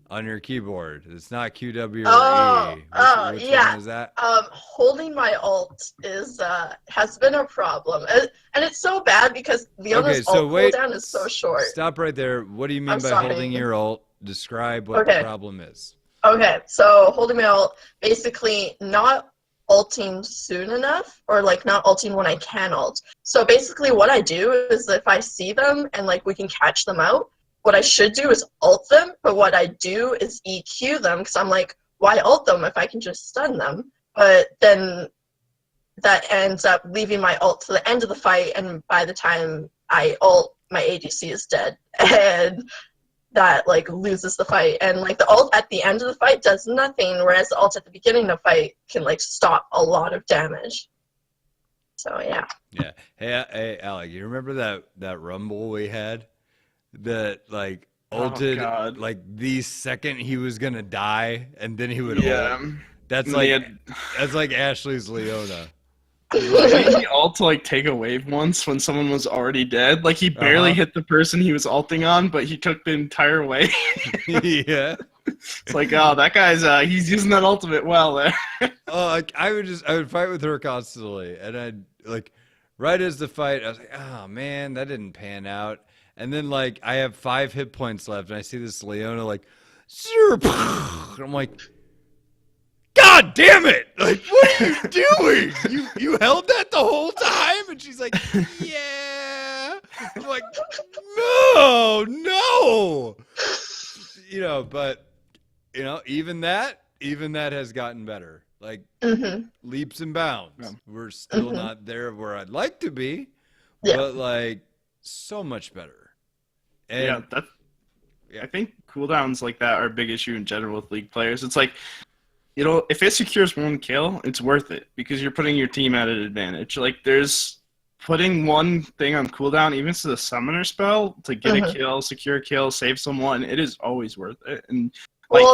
S1: on your keyboard, it's not QW or
S2: Oh,
S1: E. Which
S2: yeah.
S1: one is that?
S2: Holding my alt is has been a problem, and it's so bad because Leona's
S1: Okay, so
S2: alt
S1: wait.
S2: cooldown is so short.
S1: Stop right there. What do you mean
S2: I'm
S1: by
S2: sorry.
S1: holding your alt? Describe what the
S2: Okay.
S1: problem is.
S2: Okay, so holding my alt, basically not ulting soon enough, or like not ulting when I can ult. So basically what I do is if I see them and like we can catch them out, what I should do is ult them, but what I do is EQ them, because I'm like, why ult them if I can just stun them? But then that ends up leaving my ult to the end of the fight, and by the time I ult, my ADC is dead. And that like loses the fight, and like the ult at the end of the fight does nothing, whereas the ult at the beginning of the fight can like stop a lot of damage. So yeah.
S1: Yeah. Hey, Alec, you remember that rumble we had that like
S3: Oh,
S1: ulted
S3: God.
S1: like the second he was gonna die, and then he would
S3: Yeah.
S1: ult? That's
S3: And
S1: like
S3: then
S1: that's like Ashley's Leona.
S3: didn't he ult to like take a wave once when someone was already dead? Like he barely hit the person he was ulting on, but he took the entire wave.
S1: Yeah.
S3: It's like, oh, that guy's he's using that ultimate well there.
S1: Oh, like, I would fight with her constantly, and I'd like right as the fight, I was like, oh man, that didn't pan out. And then like I have 5 hit points left, and I see this Leona like, I'm like, God damn it! Like, what are you doing? You held that the whole time? And she's like, yeah. I'm like, no. You know, but even that has gotten better. Like leaps and bounds.
S3: Yeah.
S1: We're still not there where I'd like to be,
S2: Yeah.
S1: but like so much better. And
S3: I think cooldowns like that are a big issue in general with League players. It's like, if it secures one kill, it's worth it because you're putting your team at an advantage. Like, there's putting one thing on cooldown, even to the summoner spell, to get a kill, secure a kill, save someone, it is always worth it. And like,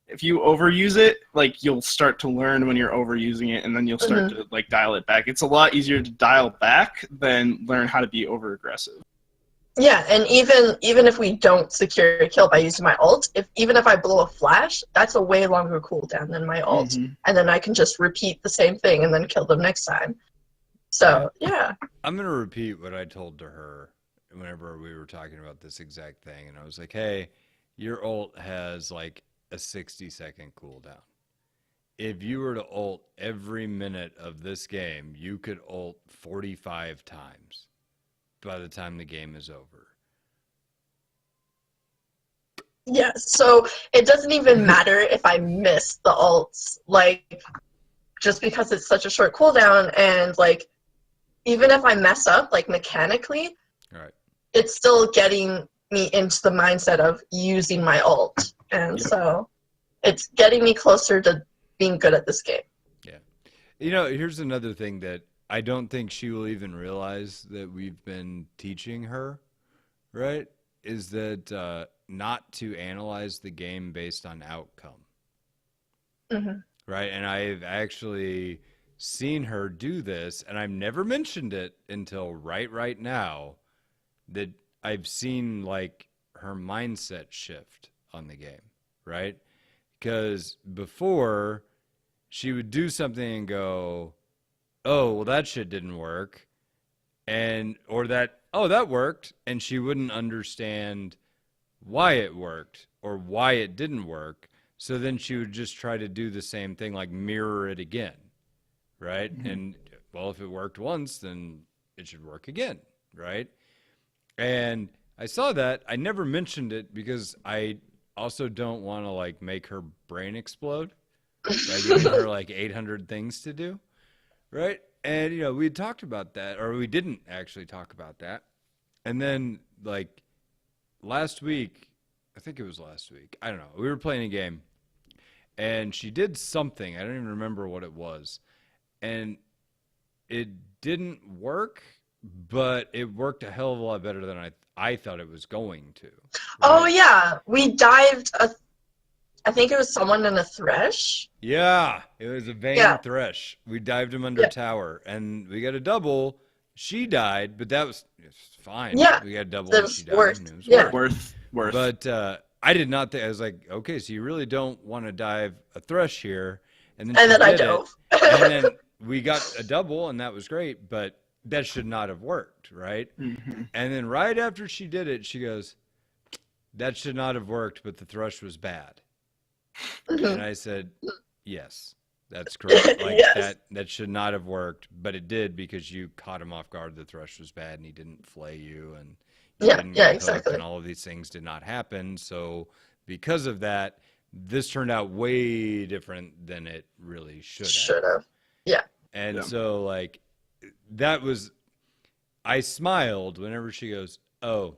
S3: if you overuse it, like you'll start to learn when you're overusing it, and then you'll start to like dial it back. It's a lot easier to dial back than learn how to be over aggressive.
S2: Yeah, and even if we don't secure a kill by using my ult, even if I blow a flash, that's a way longer cooldown than my ult, and then I can just repeat the same thing and then kill them next time. So yeah.
S1: I'm gonna repeat what I told to her whenever we were talking about this exact thing, and I was like, hey, your ult has like a 60-second cooldown. If you were to ult every minute of this game, you could ult 45 times by the time the game is over.
S2: Yeah, so it doesn't even matter if I miss the ults, like, just because it's such a short cooldown, and like, even if I mess up, like mechanically, it's still getting me into the mindset of using my ult, and so it's getting me closer to being good at this game.
S1: Yeah. Here's another thing that I don't think she will even realize that we've been teaching her, right? Is that not to analyze the game based on outcome. Right? And I've actually seen her do this, and I've never mentioned it until right now, that I've seen like her mindset shift on the game, right? Because before she would do something and go, oh, well, that shit didn't work. Or that, oh, that worked. And she wouldn't understand why it worked or why it didn't work. So then she would just try to do the same thing, like mirror it again. Right? And, well, if it worked once, then it should work again. Right? And I saw that. I never mentioned it because I also don't want to, like, make her brain explode by giving her, like, 800 things to do. Right? And, we had talked about that, or we didn't actually talk about that. And then, like, last week, I think it was last week. I don't know. We were playing a game, and she did something. I don't even remember what it was, and it didn't work, but it worked a hell of a lot better than I thought it was going to.
S2: Oh
S1: right?
S2: yeah, we dived I think it was someone in a thresh.
S1: Yeah, it was a
S2: Yeah.
S1: Vayne Thresh. We dived him under
S2: Yeah.
S1: tower, and we got a double. She died, but it's fine.
S2: Yeah.
S1: We got a double,
S2: It
S1: and
S2: was
S1: she died.
S2: worth-
S1: And it was
S2: yeah.
S1: worth.
S3: Worth.
S1: But I did not think. I was like, okay, so you really don't want to dive a Thresh here, and then
S2: And
S1: she
S2: then I
S1: did it,
S2: dove.
S1: and then we got a double, and that was great. But that should not have worked, right?
S3: Mm-hmm.
S1: And then right after she did it, she goes, "That should not have worked, but the Thrush was bad." And
S2: Mhm.
S1: I said, "Yes, that's correct. Like
S2: Yes.
S1: that should not have worked, but it did because you caught him off guard. The Thrush was bad, and he didn't flay you, and you
S2: Yeah,
S1: didn't
S2: yeah,
S1: get hooked,
S2: exactly.
S1: and all of these things did not happen. So because of that, this turned out way different than it really should have.
S2: Should have. Yeah.
S1: And
S3: Yeah.
S1: so like that was, I smiled whenever she goes, "Oh,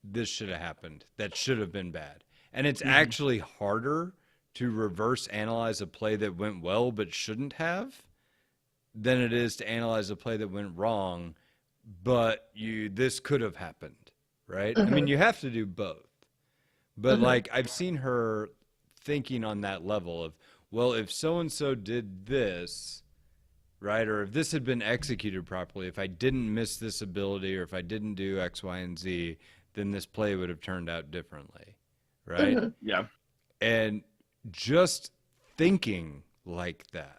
S1: this should have happened. That should have been bad." And it's actually harder to reverse analyze a play that went well but shouldn't have than it is to analyze a play that went wrong but this could have happened, right? I mean, you have to do both. But like I've seen her thinking on that level of, well, if so and so did this, right? Or if this had been executed properly, if I didn't miss this ability or if I didn't do X, Y, and Z, then this play would have turned out differently, right?
S3: Yeah.
S1: And just thinking like that.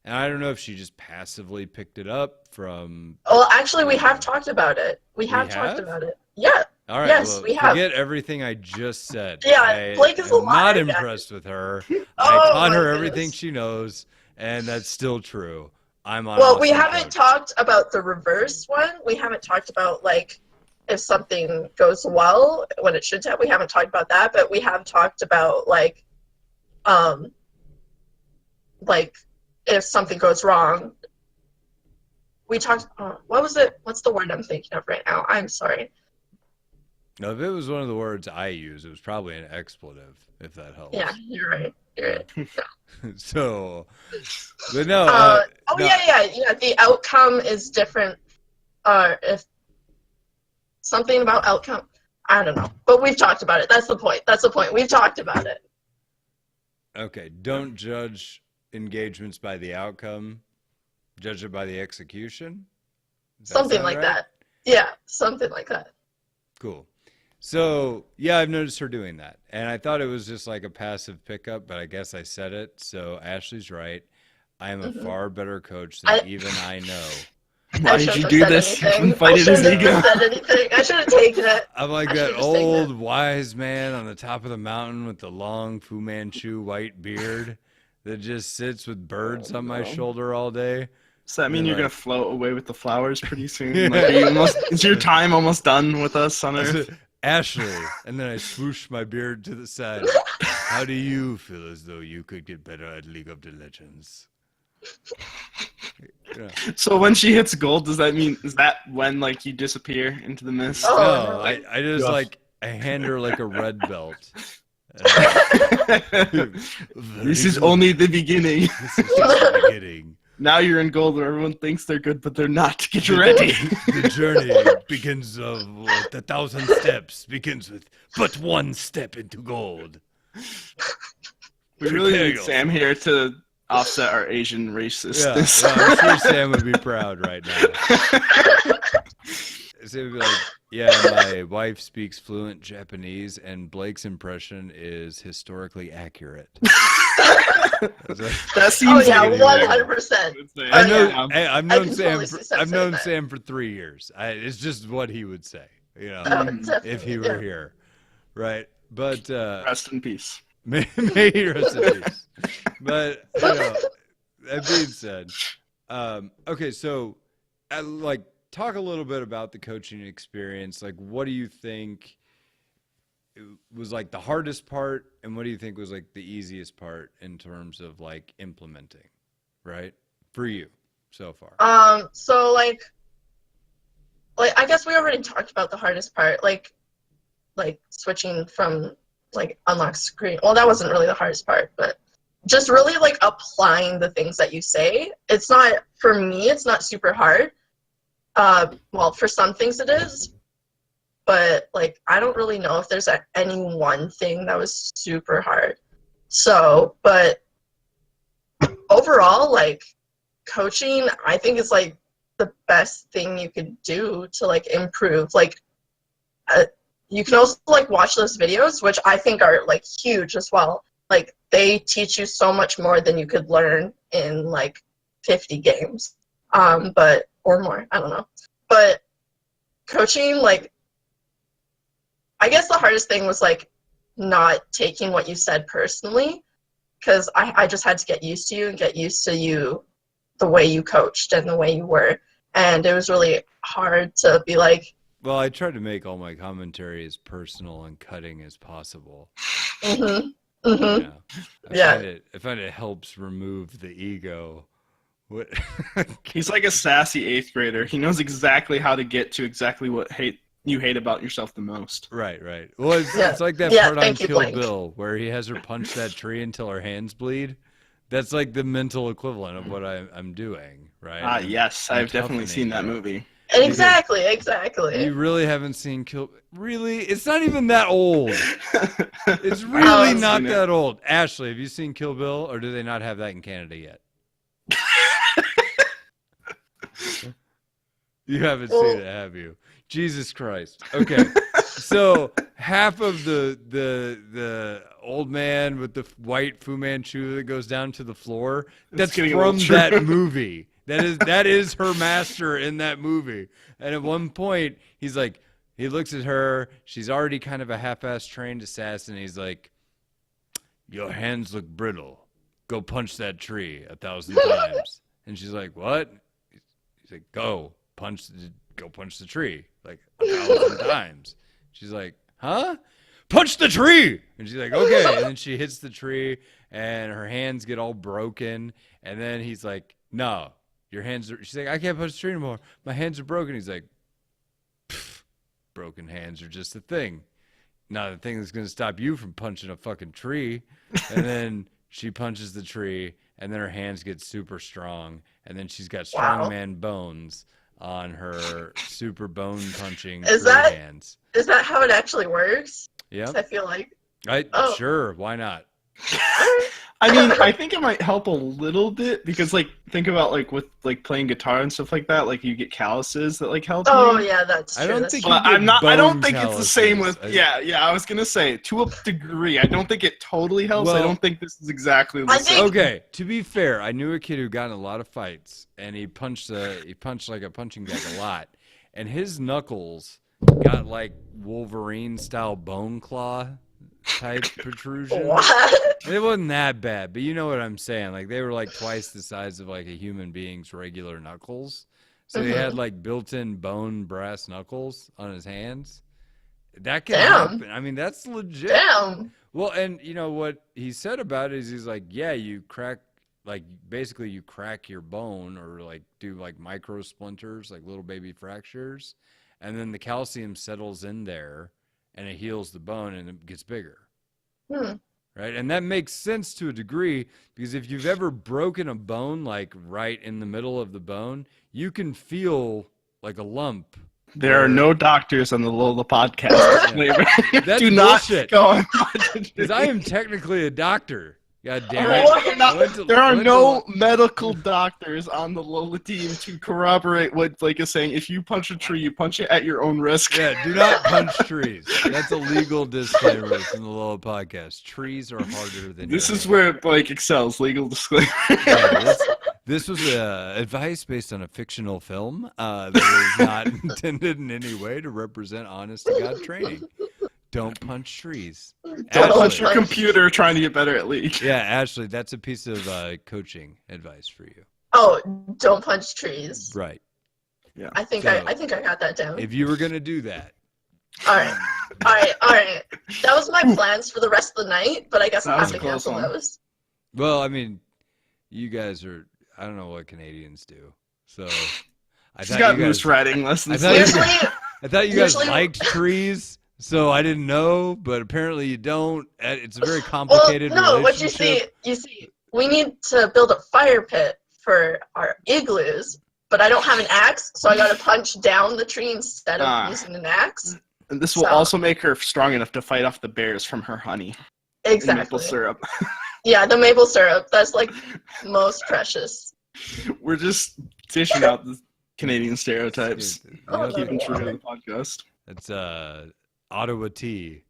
S1: And I don't know if she just passively picked it up from.
S2: Well, actually, we have talked about it. We have talked
S1: have?
S2: about it. Yeah.
S1: All right,
S2: Yes,
S1: well,
S2: we have.
S1: forget everything I just said.
S2: Yeah,
S1: I
S2: Blake is
S1: am not
S2: alive,
S1: impressed with her.
S2: Oh,
S1: I taught
S2: my
S1: her everything
S2: goodness.
S1: she knows, and that's still true. I'm on.
S2: Well, we
S1: awesome
S2: haven't
S1: coach.
S2: talked about the reverse one. We haven't talked about like if something goes well when it should have. We haven't talked about that, but we have talked about like if something goes wrong. We talked. What was it? What's the word I'm thinking of right now? I'm sorry.
S1: No, if it was one of the words I use, it was probably an expletive, if that helps.
S2: Yeah, you're right. You're right.
S1: So, but no.
S2: Oh
S1: no,
S2: yeah. The outcome is different. If something about outcome, I don't know. But we've talked about it. That's the point. That's the point. We've talked about it.
S1: Okay, don't judge engagements by the outcome. Judge it by the execution. Does that
S2: Something
S1: sound
S2: like
S1: right?
S2: that. Yeah, something like that.
S1: Cool. So, yeah, I've noticed her doing that. And I thought it was just like a passive pickup, but I guess I said it. So, Ashley's right. I am a far better coach than even I know.
S3: Why did you do this? You confided his
S2: I
S3: ego.
S2: shouldn't have said anything. I should have taken it.
S1: I'm like
S2: I
S1: that
S2: should've just taken
S1: old wise man on the top of the mountain with the long Fu Manchu white beard that just sits with birds on my
S3: no.
S1: shoulder all day.
S3: Does that mean
S1: You're
S3: you're gonna
S1: like-
S3: float away with the flowers pretty soon?
S1: Yeah.
S3: Like, is your time almost done with us on
S1: I
S3: Earth?
S1: said, Ashley, and then I swoosh my beard to the side. How do you feel as though you could get better at League of the Legends? Yeah.
S3: So when she hits gold, is that when like you disappear into the mist?
S2: Oh,
S1: No,
S2: no.
S1: I just
S3: Yeah.
S1: like I hand her like a red belt.
S3: This is only the beginning.
S1: This is just the beginning.
S3: Now you're in gold where everyone thinks they're good, but they're not. Get ready.
S1: The journey begins of what, 1,000 steps begins with but one step into gold.
S3: We really
S1: Prepare
S3: need
S1: yourself.
S3: Sam here to offset our Asian
S1: Yeah,
S3: racistness.
S1: I'm sure Sam would be proud right now. Sam would be like, yeah, my wife speaks fluent Japanese, and Blake's impression is historically accurate.
S3: That seems
S2: Oh yeah,
S3: like a
S2: 100%.
S3: good thing.
S1: I know.
S3: Yeah.
S1: Hey, I've
S2: I
S1: known
S2: can
S1: Sam.
S2: totally see Sam
S1: I've
S2: saying
S1: known
S2: that.
S1: Sam for 3 years. It's just what he would say, you know,
S2: Definitely,
S1: if he were
S2: yeah.
S1: here, right? But
S3: Rest in peace.
S1: may he rest in peace. But you know, that being said, okay, so like talk a little bit about the coaching experience. Like, what do you think was like the hardest part, and what do you think was like the easiest part in terms of like implementing, right, for you so far?
S2: So like I guess we already talked about the hardest part. Like like switching from like unlock screen. Well, that wasn't really the hardest part, but just really like applying the things that you say. It's not, for me, it's not super hard. Well, for some things it is, but like I don't really know if there's any one thing that was super hard. So, but overall, like coaching, I think is like the best thing you could do to like improve. Like, you can also like watch those videos, which I think are like huge as well. Like they teach you so much more than you could learn in like 50 games, but or more. I don't know. But coaching, like, I guess the hardest thing was like not taking what you said personally, because I just had to get used to you and get used to you, the way you coached and the way you were. And it was really hard to be like,
S1: Well, I tried to make all my commentary as personal and cutting as possible.
S2: mm-hmm, mm-hmm.
S1: Yeah. I find it helps remove the ego. What?
S3: He's like a sassy 8th grader. He knows exactly how to get to exactly what you hate about yourself the most.
S1: Right. Well, it's like that part on Kill Bill where he has her punch that tree until her hands bleed. That's like the mental equivalent of what I'm doing, right?
S3: Yes, I've definitely seen that movie.
S2: Exactly.
S1: You really haven't seen Kill... Really? It's not even that old. It's really not that old. Ashley, have you seen Kill Bill, or do they not have that in Canada yet? You haven't seen it, have you? Jesus Christ. Okay. So half of the old man with the white Fu Manchu that goes down to the floor, that's from that movie. That is her master in that movie. And at one point, he's like, he looks at her. She's already kind of a half-ass trained assassin. He's like, your hands look brittle. Go punch that tree 1,000 times. And she's like, what? He's like, go punch the tree like 1,000 times. She's like, huh? Punch the tree. And she's like, okay. And then she hits the tree and her hands get all broken. And then he's like, no, your hands are, she's like, I can't punch the tree anymore. My hands are broken. He's like, broken hands are just a thing. Not a thing that's going to stop you from punching a fucking tree. And then she punches the tree and then her hands get super strong. And then she's got strongman bones on her super bone punching hands.
S2: Is that how it actually works?
S1: Yeah.
S2: I feel like.
S1: Sure, why not?
S3: I mean, I think it might help a little bit because, like, think about like with like playing guitar and stuff like that. Like, you get calluses that like help.
S2: Yeah, that's true.
S1: I don't think.
S3: I don't think it's the same with. Yeah. I was gonna say to a degree. I don't think it totally helps.
S1: Well,
S3: I don't think this is exactly the same.
S1: Okay, to be fair, I knew a kid who got in a lot of fights, and he punched like a punching bag a lot, and his knuckles got like Wolverine style bone claw type protrusion.
S2: What?
S1: It wasn't that bad, but you know what I'm saying. Like, they were like twice the size of like a human being's regular knuckles. So he had like built-in bone brass knuckles on his hands. That can happen. I mean, that's legit.
S2: Damn.
S1: Well, and you know what he said about it is he's like, yeah, you crack, like basically you crack your bone or like do like micro splinters, like little baby fractures. And then the calcium settles in there and it heals the bone and it gets bigger. Right? And that makes sense to a degree because if you've ever broken a bone, like right in the middle of the bone, you can feel like a lump.
S3: There are no doctors on the LOLA podcast.
S1: That's
S3: Do not
S1: bullshit.
S3: go on.
S1: Because I am technically a doctor. God damn it.
S3: There are no medical doctors on the LOLA team to corroborate what Blake is saying. If you punch a tree, you punch it at your own risk.
S1: Yeah, do not punch trees. That's a legal disclaimer from the LOLA podcast. Trees are harder than
S3: This is where Blake excels. Legal disclaimer.
S1: Yeah, this was advice based on a fictional film that was not intended in any way to represent honest to God training. Don't punch trees.
S3: Don't punch your computer trying to get better at League.
S1: Yeah, Ashley, that's a piece of coaching advice for you.
S2: Oh, don't punch trees.
S1: Right.
S3: Yeah.
S2: I think I got that down.
S1: If you were gonna do that.
S2: All right. That was my plans for the rest of the night, but I guess I'll have to cancel those.
S1: Well, I mean, you guys are, I don't know what Canadians do. So
S3: She's got moose riding lessons.
S1: I thought you guys liked trees. So I didn't know, but apparently you don't. It's a very
S2: Well,
S1: complicated
S2: no, what
S1: relationship.
S2: you see, we need to build a fire pit for our igloos, but I don't have an axe, so I gotta punch down the tree instead of
S3: Ah.
S2: using an axe.
S3: And this will
S2: So-
S3: also make her strong enough to fight off the bears from her honey and maple
S2: Exactly.
S3: syrup.
S2: Yeah, the maple syrup. That's like most precious.
S3: We're just dishing out the Canadian stereotypes.
S1: You
S2: Oh,
S1: know,
S2: no.
S3: Keeping true to the podcast.
S1: it's Ottawa tea.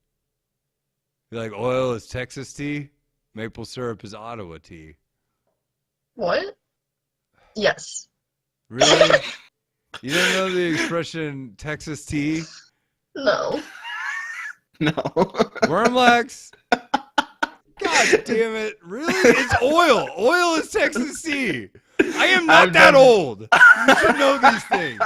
S1: You're like oil is Texas tea, maple syrup is Ottawa tea.
S2: What? Yes.
S1: Really? You don't know the expression Texas tea?
S2: No.
S3: No.
S1: Wormlax? God damn it. Really? It's oil. Oil is Texas tea. I am not
S3: I've
S1: that
S3: never-
S1: old. You should know these things.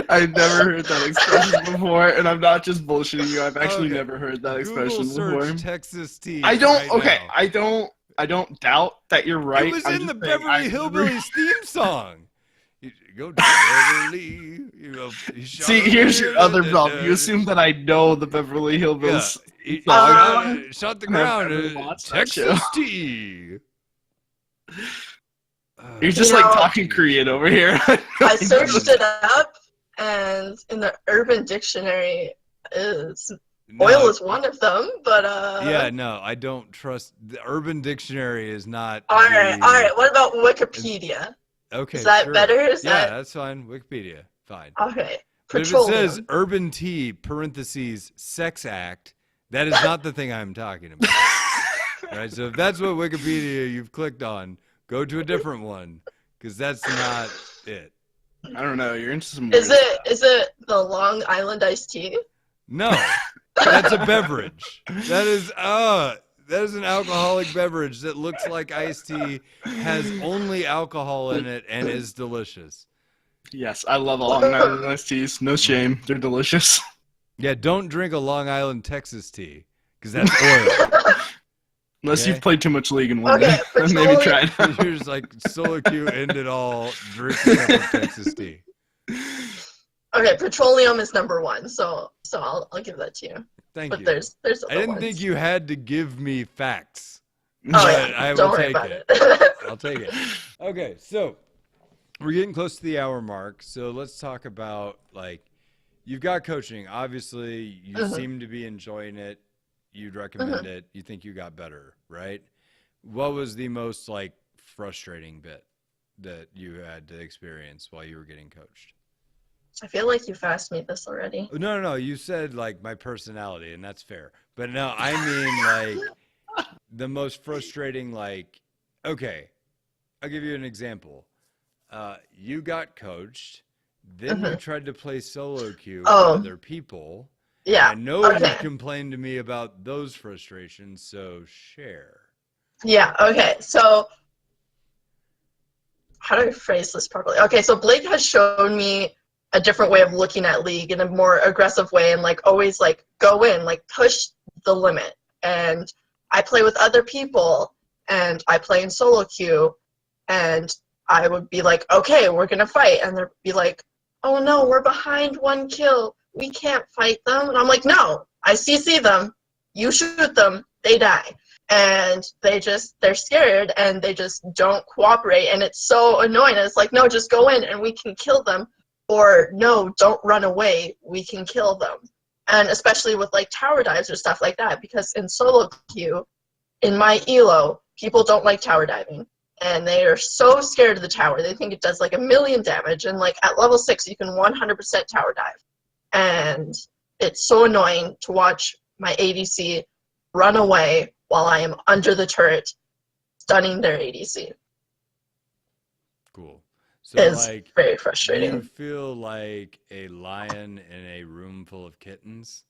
S3: I've never heard that expression before, and I'm not just bullshitting you. I've actually
S1: Okay.
S3: never heard that
S1: Google
S3: expression
S1: search
S3: before.
S1: Texas tea.
S3: I don't.
S1: right
S3: Okay,
S1: now.
S3: I don't doubt that you're right.
S1: It was
S3: I'm
S1: in the
S3: just saying,
S1: Beverly
S3: I've never-
S1: Hillbillies theme song. You go to Beverly. You shot
S3: See,
S1: a
S3: here's
S1: man
S3: your other
S1: and,
S3: problem. You assume that I know the Beverly
S1: yeah,
S3: Hillbillies.
S1: he
S2: Um,
S1: shot the
S3: I've
S1: ground.
S3: never watched that
S1: Texas
S3: show.
S1: tea.
S3: You're just
S2: You
S3: like
S2: know-
S3: talking Korean over here.
S2: I searched it up, and in the Urban Dictionary, oil is one of them. But
S1: Yeah, no, I don't trust. The Urban Dictionary is not.
S2: All right. What about Wikipedia?
S1: Okay,
S2: Is that
S1: sure.
S2: better? Is
S1: Yeah,
S2: that
S1: that's fine. Wikipedia, fine.
S2: okay?
S1: But if it
S2: Petroleum.
S1: says urban tea parentheses sex act, that is not the thing I'm talking about. Right? So if that's what Wikipedia you've clicked on, go to a different one because that's not it.
S3: I don't know. You're into some.
S2: Is
S3: weird
S2: it the Long Island iced tea?
S1: No, that's a beverage. That is an alcoholic beverage that looks like iced tea, has only alcohol in it, and is delicious.
S3: Yes, I love Long Island iced teas. No shame. They're delicious.
S1: Yeah, don't drink a Long Island Texas tea because that's oil.
S3: Unless
S1: Okay.
S3: you've played too much League in one
S2: Okay,
S3: day. Then maybe
S2: petroleum-
S3: try it.
S1: You're just like solo cue, end it all, drink a cup of Texas tea.
S2: Okay, petroleum is number one, so I'll give that to you.
S1: Thank
S2: But
S1: you.
S2: there's
S1: I
S2: other
S1: didn't
S2: ones.
S1: think you had to give me facts.
S2: Oh
S1: but
S2: yeah,
S1: I will
S2: don't worry
S1: take
S2: about
S1: it.
S2: it.
S1: I'll take it. Okay, so we're getting close to the hour mark. So let's talk about like you've got coaching. Obviously, you
S2: Mhm.
S1: seem to be enjoying it. You'd recommend it. You think you got better, right? What was the most like frustrating bit that you had to experience while you were getting coached?
S2: I feel like you've asked me this already.
S1: No. You said like my personality, and that's fair. But no, I mean like the most frustrating. Like, okay, I'll give you an example. You got coached, then you tried to play solo queue
S2: Oh.
S1: with other people.
S2: Yeah.
S1: I know you
S2: okay.
S1: complained to me about those frustrations, so share.
S2: Yeah, okay. So how do I phrase this properly? Okay, so Blake has shown me a different way of looking at League in a more aggressive way and like always like go in, like push the limit. And I play with other people and I play in solo queue and I would be like, okay, we're gonna fight, and they'd be like, oh no, we're behind 1 kill. We can't fight them. And I'm like, no, I CC them. You shoot them, they die. And they're scared and they just don't cooperate. And it's so annoying. It's like, no, just go in and we can kill them. Or no, don't run away. We can kill them. And especially with like tower dives or stuff like that, because in solo queue, in my elo, people don't like tower diving. And they are so scared of the tower. They think it does like 1,000,000 damage. And like at level 6, you can 100% tower dive. And it's so annoying to watch my ADC run away while I am under the turret, stunning their ADC.
S1: Cool. So
S2: It's
S1: like
S2: very
S1: you
S2: frustrating.
S1: feel like a lion in a room full of kittens?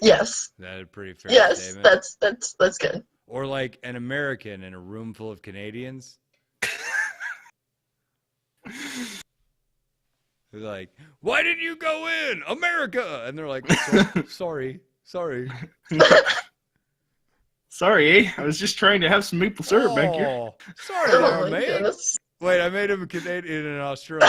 S2: Yes.
S1: Is that a pretty fair
S2: Yes,
S1: statement?
S2: that's good.
S1: Or like an American in a room full of Canadians? They're like, why didn't you go in? America! And they're like, sorry.
S3: Sorry, I was just trying to have some maple syrup back here.
S1: Oh, sorry
S2: Oh
S1: there,
S2: my
S1: mate.
S2: goodness.
S1: Wait, I made him a Canadian in Australia.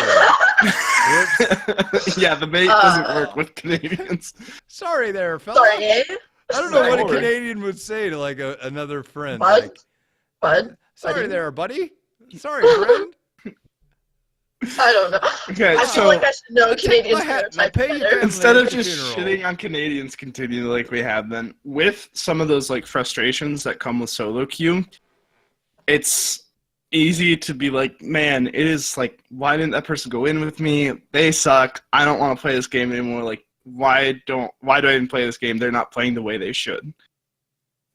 S3: Yeah, the mate doesn't work with Canadians.
S1: Sorry there, fella.
S2: Sorry, eh?
S1: I don't know what a
S3: Sorry.
S1: Canadian would say to like another friend.
S2: Bud?
S1: Like,
S2: Bud?
S1: sorry
S2: Buddy?
S1: there, buddy. Sorry, friend.
S2: I don't know.
S3: Okay,
S2: I
S3: so
S2: feel like I should know
S1: take
S2: Canadian
S1: my hat and
S2: stereotypes
S1: I'll pay you
S2: better.
S1: back.
S3: instead of
S1: Family
S3: just
S1: funeral.
S3: shitting on Canadians continually like we have been, with some of those like frustrations that come with solo queue, it's easy to be like, man, it is like, why didn't that person go in with me? They suck. I don't want to play this game anymore. Like, why do I even play this game? They're not playing the way they should.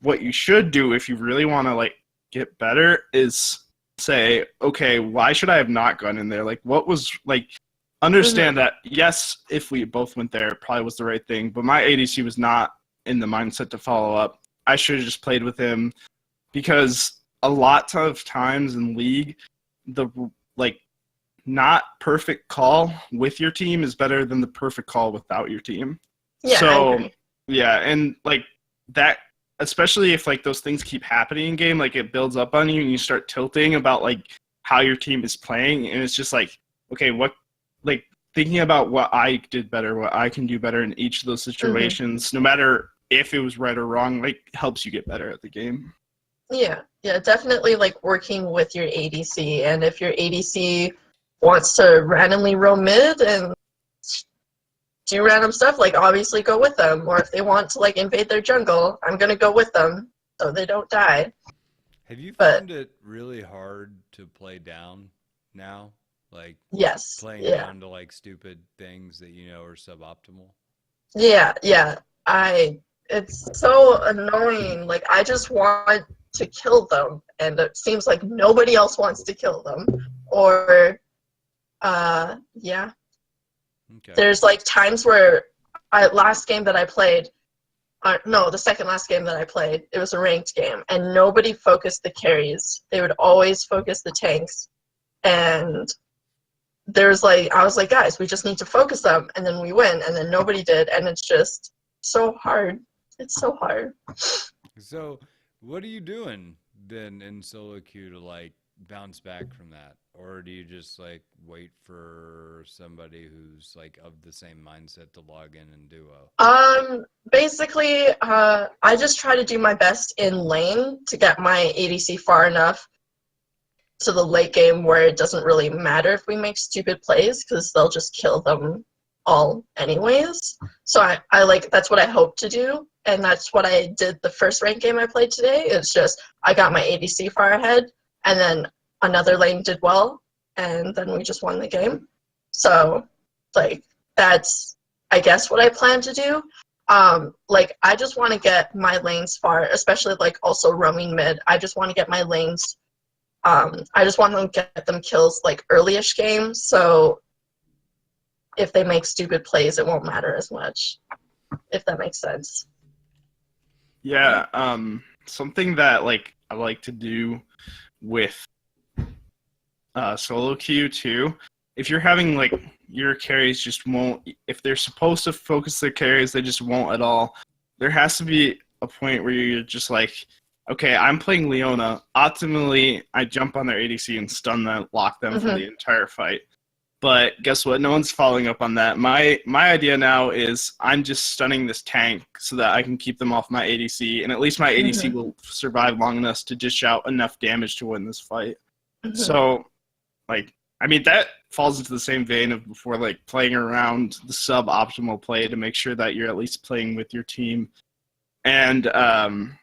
S3: What you should do if you really want to like get better is say, okay, why should I have not gone in there? Like, what was like, understand that, yes, if we both went there, it probably was the right thing, but my ADC was not in the mindset to follow up. I should have just played with him, because a lot of times in League, the like not perfect call with your team is better than the perfect call without your team.
S2: Yeah, I
S3: So,
S2: agree.
S3: yeah, and like that, especially if like those things keep happening in game, like it builds up on you and you start tilting about like how your team is playing, and it's just like, okay, what, like thinking about what I did better, what I can do better in each of those situations, no matter if it was right or wrong, like helps you get better at the game.
S2: Yeah, definitely like working with your ADC, and if your ADC wants to randomly roam mid and do random stuff, like obviously go with them. Or if they want to like invade their jungle, I'm gonna go with them so they don't die.
S1: Have you
S2: But-
S1: found it really hard to play down now? Like
S2: Yes.
S1: playing
S2: Yeah.
S1: down to like stupid things that you know are suboptimal?
S2: Yeah. It's so annoying. Like I just want to kill them, and it seems like nobody else wants to kill them. Or yeah.
S1: Okay.
S2: There's like times where last game that I played, no, the second last game that I played, it was a ranked game, and nobody focused the carries. They would always focus the tanks, and there's like, I was like, guys, we just need to focus them, and then we win, and then nobody did, and it's just so hard. It's so hard.
S1: So, what are you doing then in solo queue to like bounce back from that? Or do you just like wait for somebody who's like of the same mindset to log in and duo?
S2: Basically, I just try to do my best in lane to get my ADC far enough to the late game where it doesn't really matter if we make stupid plays, because they'll just kill them all anyways. So I like, that's what I hope to do, and that's what I did the first ranked game I played today. It's just I got my ADC far ahead, and then another lane did well, and then we just won the game. So like that's, I guess, what I plan to do. Like I just want to get my lanes far, especially like also roaming mid. I just want to get my lanes, I just want to get them kills like early-ish game, so if they make stupid plays, it won't matter as much, if that makes sense.
S3: Yeah, something that like I like to do with solo queue too. If you're having like your carries just won't, if they're supposed to focus their carries, they just won't at all. There has to be a point where you're just like, okay, I'm playing Leona. Optimally, I jump on their ADC and stun them, lock them for the entire fight. But guess what? No one's following up on that. My idea now is I'm just stunning this tank so that I can keep them off my ADC, and at least my ADC will survive long enough to dish out enough damage to win this fight. So, like, I mean, that falls into the same vein of before, like, playing around the suboptimal play to make sure that you're at least playing with your team. And I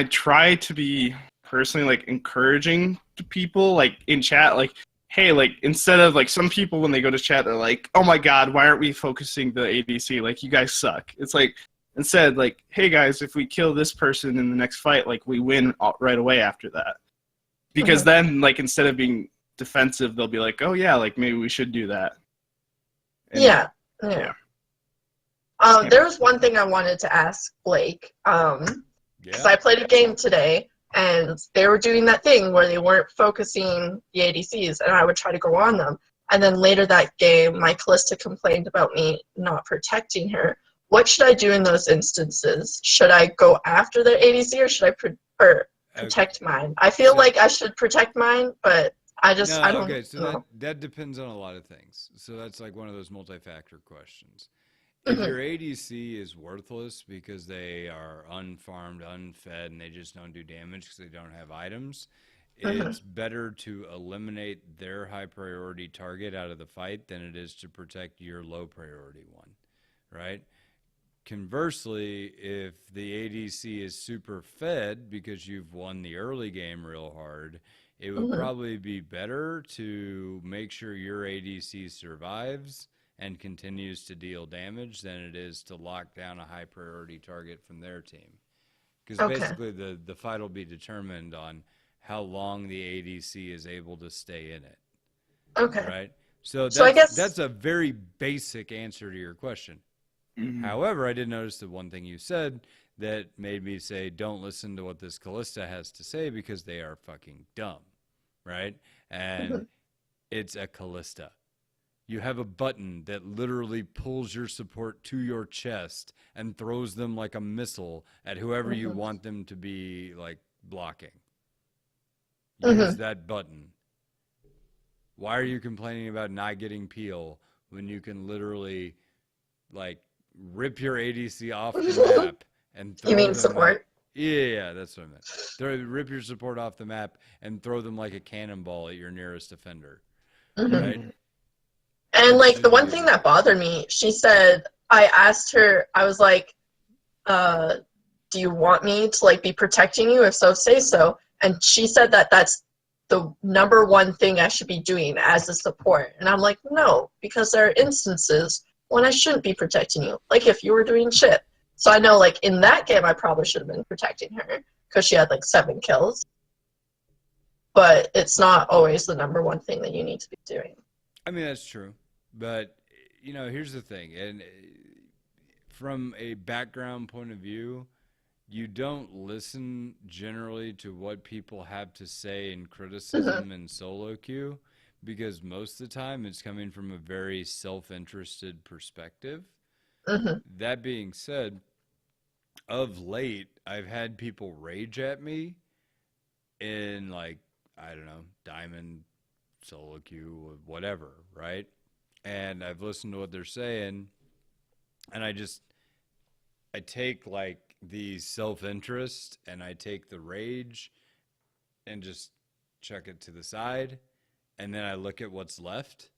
S3: try to be personally, like, encouraging to people, like, in chat, like, hey, like, instead of, like, some people when they go to chat, they're like, oh my god, why aren't we focusing the ADC? Like, you guys suck. It's like, instead, like, hey guys, if we kill this person in the next fight, like, we win right away after that. Because then, like, instead of being defensive, they'll be like, oh yeah, like, maybe we should do that. And
S2: Yeah.
S3: Yeah.
S2: There was one thing I wanted to ask Blake, because I played a game today, and they were doing that thing where they weren't focusing the ADCs, and I would try to go on them. And then later that game, my Callista complained about me not protecting her. What should I do in those instances? Should I go after their ADC, or should I protect mine? I feel like I should protect mine, but I
S1: No,
S2: don't
S1: okay, so
S2: know.
S1: that depends on a lot of things. So that's like one of those multi-factor questions. If
S2: Hmm.
S1: your ADC is worthless because they are unfarmed, unfed, and they just don't do damage because they don't have items,
S2: Hmm.
S1: it's better to eliminate their high priority target out of the fight than it is to protect your low priority one, right? Conversely, if the ADC is super fed because you've won the early game real hard, it would
S2: Hmm.
S1: probably be better to make sure your ADC survives and continues to deal damage than it is to lock down a high priority target from their team. Because
S2: Okay.
S1: basically, the fight will be determined on how long the ADC is able to stay in it,
S2: Okay.
S1: right? So
S2: So I guess.
S1: that's a very basic answer to your question.
S3: Mhm.
S1: However, I did notice the one thing you said that made me say, don't listen to what this Callista has to say because they are fucking dumb, right? And
S2: Mhm.
S1: it's a Callista. You have a button that literally pulls your support to your chest and throws them like a missile at whoever you
S2: Mhm.
S1: want them to be like blocking. Use
S2: Mhm.
S1: that button. Why are you complaining about not getting peel when you can literally like rip your ADC off the map and
S2: You
S1: throw
S2: mean
S1: them like
S2: support?
S1: yeah, that's what I meant. Rip your support off the map and throw them like a cannonball at your nearest defender,
S2: Hmm.
S1: right?
S3: Mhm.
S2: And
S1: It
S2: like the
S1: shouldn't
S2: one
S1: be
S2: thing
S1: that
S2: that
S1: hard.
S2: bothered me, she said, I asked her, I was like, uh, do you want me to like be protecting you? If so, say so. And she said that that's the number one thing I should be doing as a support. And I'm like, no, because there are instances when I shouldn't be protecting you. Like if you were doing shit. So I know like in that game I probably should have been protecting her because she had like 7 kills. But it's not always the number one thing that you need to be doing.
S1: I mean that's true, but here's the thing, and from a background point of view, you don't listen generally to what people have to say in
S2: Hmm.
S1: criticism and solo queue because most of the time it's coming from a very self-interested perspective.
S2: Hmm.
S1: That being said, of late, I've had people rage at me in like, I don't know, Diamond, solo queue, whatever, right? And I've listened to what they're saying, and I take like the self interest and I take the rage and just chuck it to the side. And then I look at what's left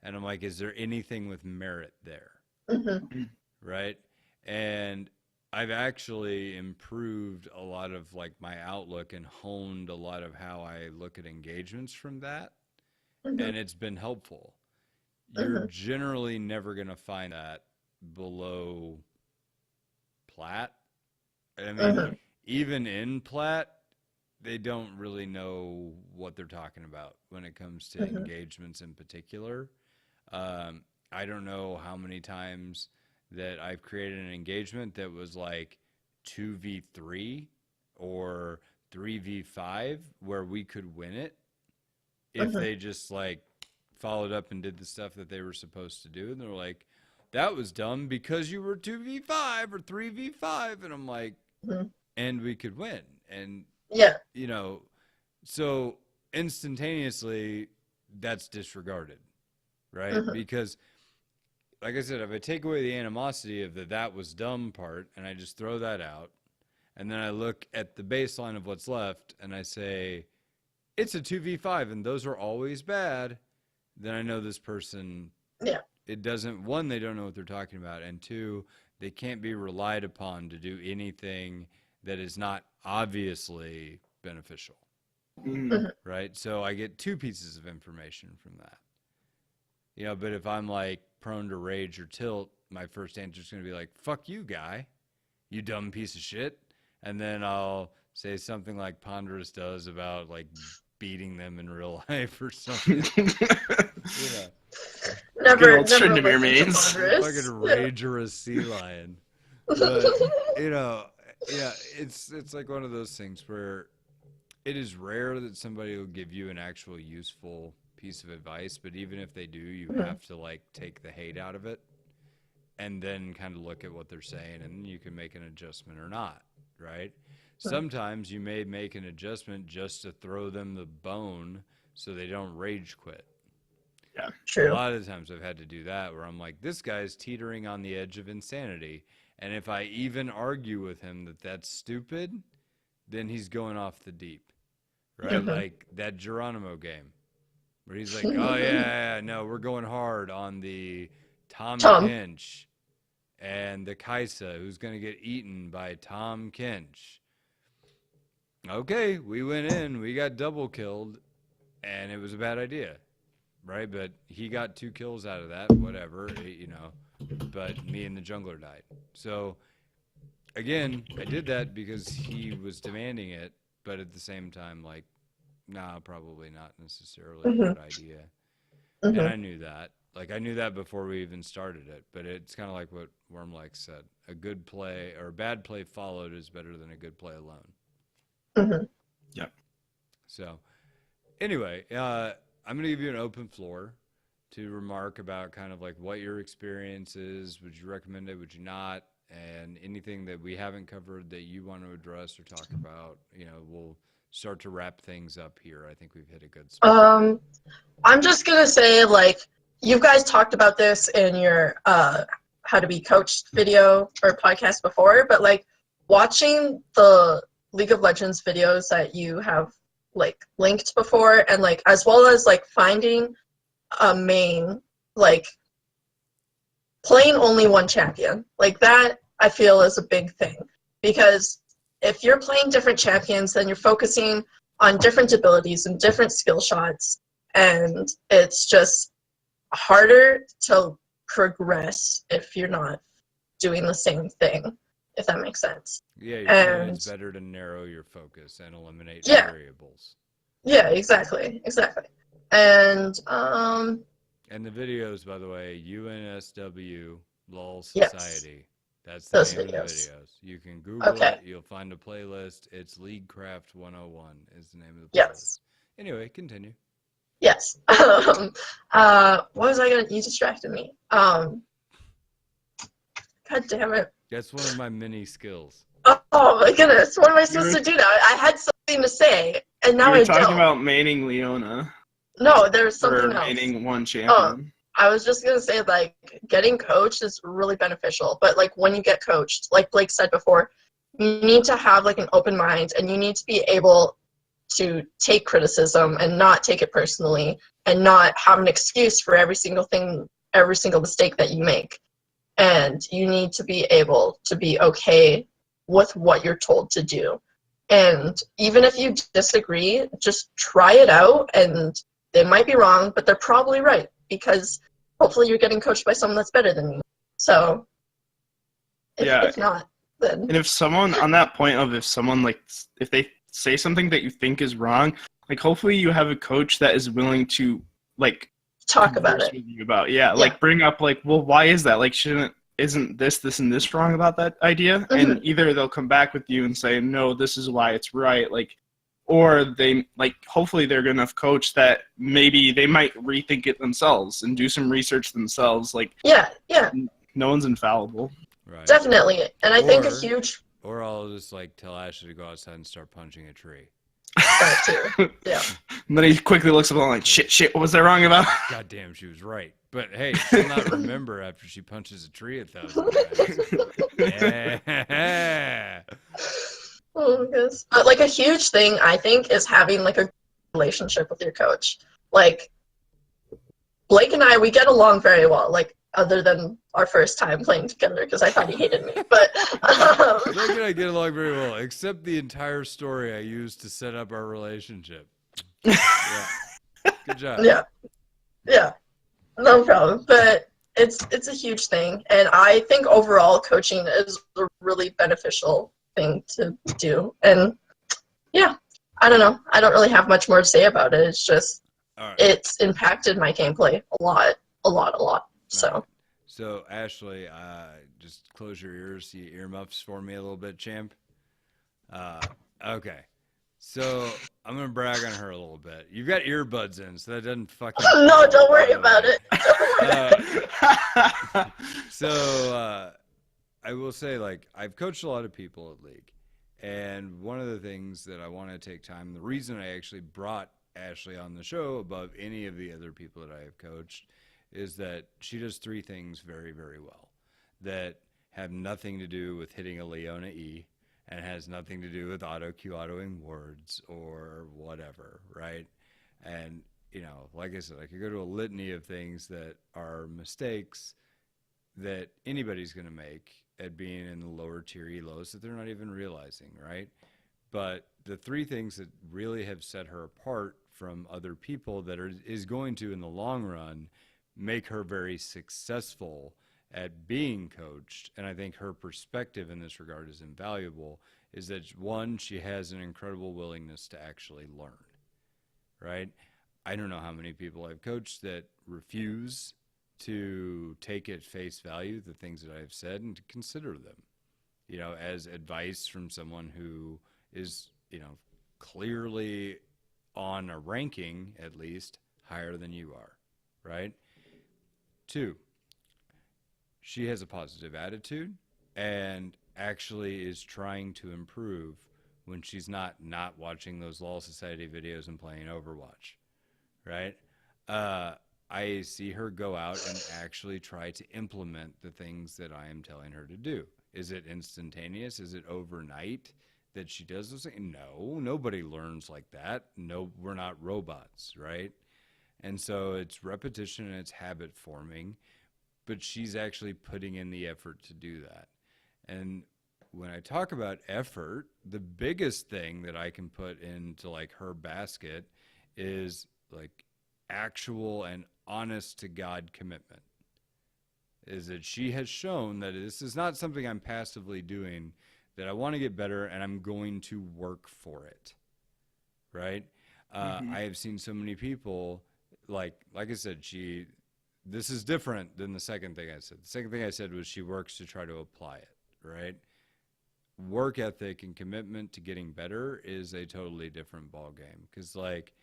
S1: and I'm like, is there anything with merit there?
S2: Hmm.
S1: Right. And I've actually improved a lot of like my outlook and honed a lot of how I look at engagements from that.
S2: Hmm.
S1: And it's been helpful. You're
S2: Hmm.
S1: generally never going to find that below plat. I mean,
S2: Hmm.
S1: even in plat, they don't really know what they're talking about when it comes to
S2: Hmm.
S1: engagements in particular. I don't know how many times that I've created an engagement that was like 2v3 or 3v5 where we could win it if
S2: Hmm.
S1: they just like followed up and did the stuff that they were supposed to do. And they're like, that was dumb because you were 2v5 or 3v5. And I'm like,
S2: Hmm.
S1: and we could win. And
S2: Yeah.
S1: you know, so instantaneously that's disregarded, right?
S2: Hmm.
S1: Because like I said, if I take away the animosity of the that was dumb part and I just throw that out, and then I look at the baseline of what's left and I say, it's a 2v5 and those are always bad, then I know this person,
S2: Yeah.
S1: it doesn't, one, they don't know what they're talking about, and two, they can't be relied upon to do anything that is not obviously beneficial.
S3: Mhm.
S2: Hmm.
S1: Right? So I get two pieces of information from that. But if I'm like prone to rage or tilt, my first answer is going to be like, fuck you, guy, you dumb piece of shit. And then I'll say something like Ponderous does about like beating them in real life or something. You know,
S3: Good
S2: Never,
S3: old
S2: never
S3: Tryndamere
S2: listen to
S3: mains.
S1: fucking
S2: Ponderous. Yeah.
S1: rage or a sea lion. But, you know, yeah, it's like one of those things where it is rare that somebody will give you an actual useful piece of advice, but even if they do, you
S2: Mhm.
S1: have to like take the hate out of it and then kind of look at what they're saying and you can make an adjustment or not, right? Sometimes you may make an adjustment just to throw them the bone so they don't rage quit. A
S2: True.
S1: lot of times I've had to do that where I'm like, this guy's teetering on the edge of insanity. And if I even argue with him that that's stupid, then he's going off the deep, right?
S2: Mhm.
S1: Like that Geronimo game where he's like, oh, yeah, no, we're going hard on the Tom Kinch and the Kaisa who's going to get eaten by Tom Kinch. Okay, we went in, we got double killed, and it was a bad idea. Right, but he got 2 kills out of that, whatever, you know, but me and the jungler died. So, again, I did that because he was demanding it, but at the same time, like, nah, probably not necessarily a good idea. And I knew that. Like, I knew that before we even started it, but it's kind of like what Wormlike said. A good play or a bad play followed is better than a good play alone.
S3: Yep.
S1: So, anyway, I'm going to give you an open floor to remark about kind of like what your experience is. Would you recommend it? Would you not? And anything that we haven't covered that you want to address or talk about, you know, we'll start to wrap things up here. I think we've hit a good spot.
S2: I'm just going to say, like, you guys talked about this in your How to Be Coached video or podcast before, but, like, watching the League of Legends videos that you have like linked before, and like as well as like finding a main, like playing only one champion, like that I feel is a big thing, because if you're playing different champions then you're focusing on different abilities and different skill shots, and it's just harder to progress if you're not doing the same thing, if that makes sense.
S1: Yeah, you're saying it's better to narrow your focus and eliminate variables.
S2: Yeah, exactly. And
S1: the videos, by the way, UNSW LOL Society. That's the
S2: those
S1: name
S2: videos.
S1: of the videos. You can Google it. You'll find a playlist. It's Leaguecraft 101 is the name of the playlist.
S2: Yes.
S1: Anyway, continue.
S2: Yes. What was I gonna? You distracted me. God damn it.
S1: That's one of my many skills.
S2: Oh my goodness, what am I supposed to do now? I had something to say, and now
S3: we were
S2: I don't.
S3: talking about maining Leona.
S2: No, there's something else.
S3: Maining one champion.
S2: I was just gonna say, like, getting coached is really beneficial, but like when you get coached, like Blake said before, you need to have like an open mind, and you need to be able to take criticism and not take it personally, and not have an excuse for every single thing, every single mistake that you make. And you need to be able to be okay with what you're told to do. And even if you disagree, just try it out, and they might be wrong, but they're probably right, because hopefully you're getting coached by someone that's better than you. So if not, then...
S3: And if someone, on that point of if someone, like, if they say something that you think is wrong, like, hopefully you have a coach that is willing to, like,
S2: talk about it.
S3: With you about, like, bring up, like, well, why is that? Like, isn't this, and this wrong about that idea? And either they'll come back with you and say, no, this is why it's right, like, or they, like, hopefully they're good enough coach that maybe they might rethink it themselves and do some research themselves. Like, no one's infallible.
S1: Right.
S2: Definitely. And I think a huge...
S1: Or I'll just, like, tell Ashley to go outside and start punching a tree.
S2: That too. Yeah.
S3: And then he quickly looks up and like, shit, what was I wrong about?
S1: God damn, she was right. But hey, she'll not remember after she punches a tree 1,000 times. Yeah.
S2: Oh, yes. But like a huge thing, I think, is having like a relationship with your coach. Like, Blake and I, we get along very well, like, other than our first time playing together, because I thought he hated me. But
S1: Blake and I get along very well, except the entire story I used to set up our relationship. Yeah. Good job.
S2: Yeah. No problem. But it's a huge thing, and I think overall coaching is a really beneficial thing to do. And yeah, I don't know. I don't really have much more to say about it. It's just it's impacted my gameplay a lot. So.
S1: Right. So Ashley, just close your ears, see earmuffs for me a little bit, champ. Okay. So I'm gonna brag on her a little bit. You've got earbuds in, so that doesn't fucking.
S2: No, don't worry about it.
S1: So I will say, like, I've coached a lot of people at League, and one of the things that I want to take time, the reason I actually brought Ashley on the show above any of the other people that I have coached is that she does three things very, very well that have nothing to do with hitting a Leona E and has nothing to do with autoing words or whatever, right? And, you know, like I said, I could go to a litany of things that are mistakes that anybody's going to make at being in the lower tier elos that they're not even realizing, right? But the three things that really have set her apart from other people that is going to, in the long run, make her very successful at being coached, and I think her perspective in this regard is invaluable, is that one, she has an incredible willingness to actually learn, right? I don't know how many people I've coached that refuse to take at face value the things that I've said and to consider them, you know, as advice from someone who is, you know, clearly on a ranking, at least, higher than you are, right? Two, she has a positive attitude and actually is trying to improve when she's not watching those LOL Society videos and playing Overwatch, right? I see her go out and actually try to implement the things that I am telling her to do. Is it instantaneous? Is it overnight that she does those things? No, nobody learns like that. No, we're not robots, right? And so it's repetition and it's habit forming, but she's actually putting in the effort to do that. And when I talk about effort, the biggest thing that I can put into like her basket is like actual and honest to God commitment. Is that she has shown that this is not something I'm passively doing, that I want to get better and I'm going to work for it, right? I have seen so many people, like I said, this is different than the second thing I said. The second thing I said was she works to try to apply it, right? Work ethic and commitment to getting better is a totally different ballgame. Because, like,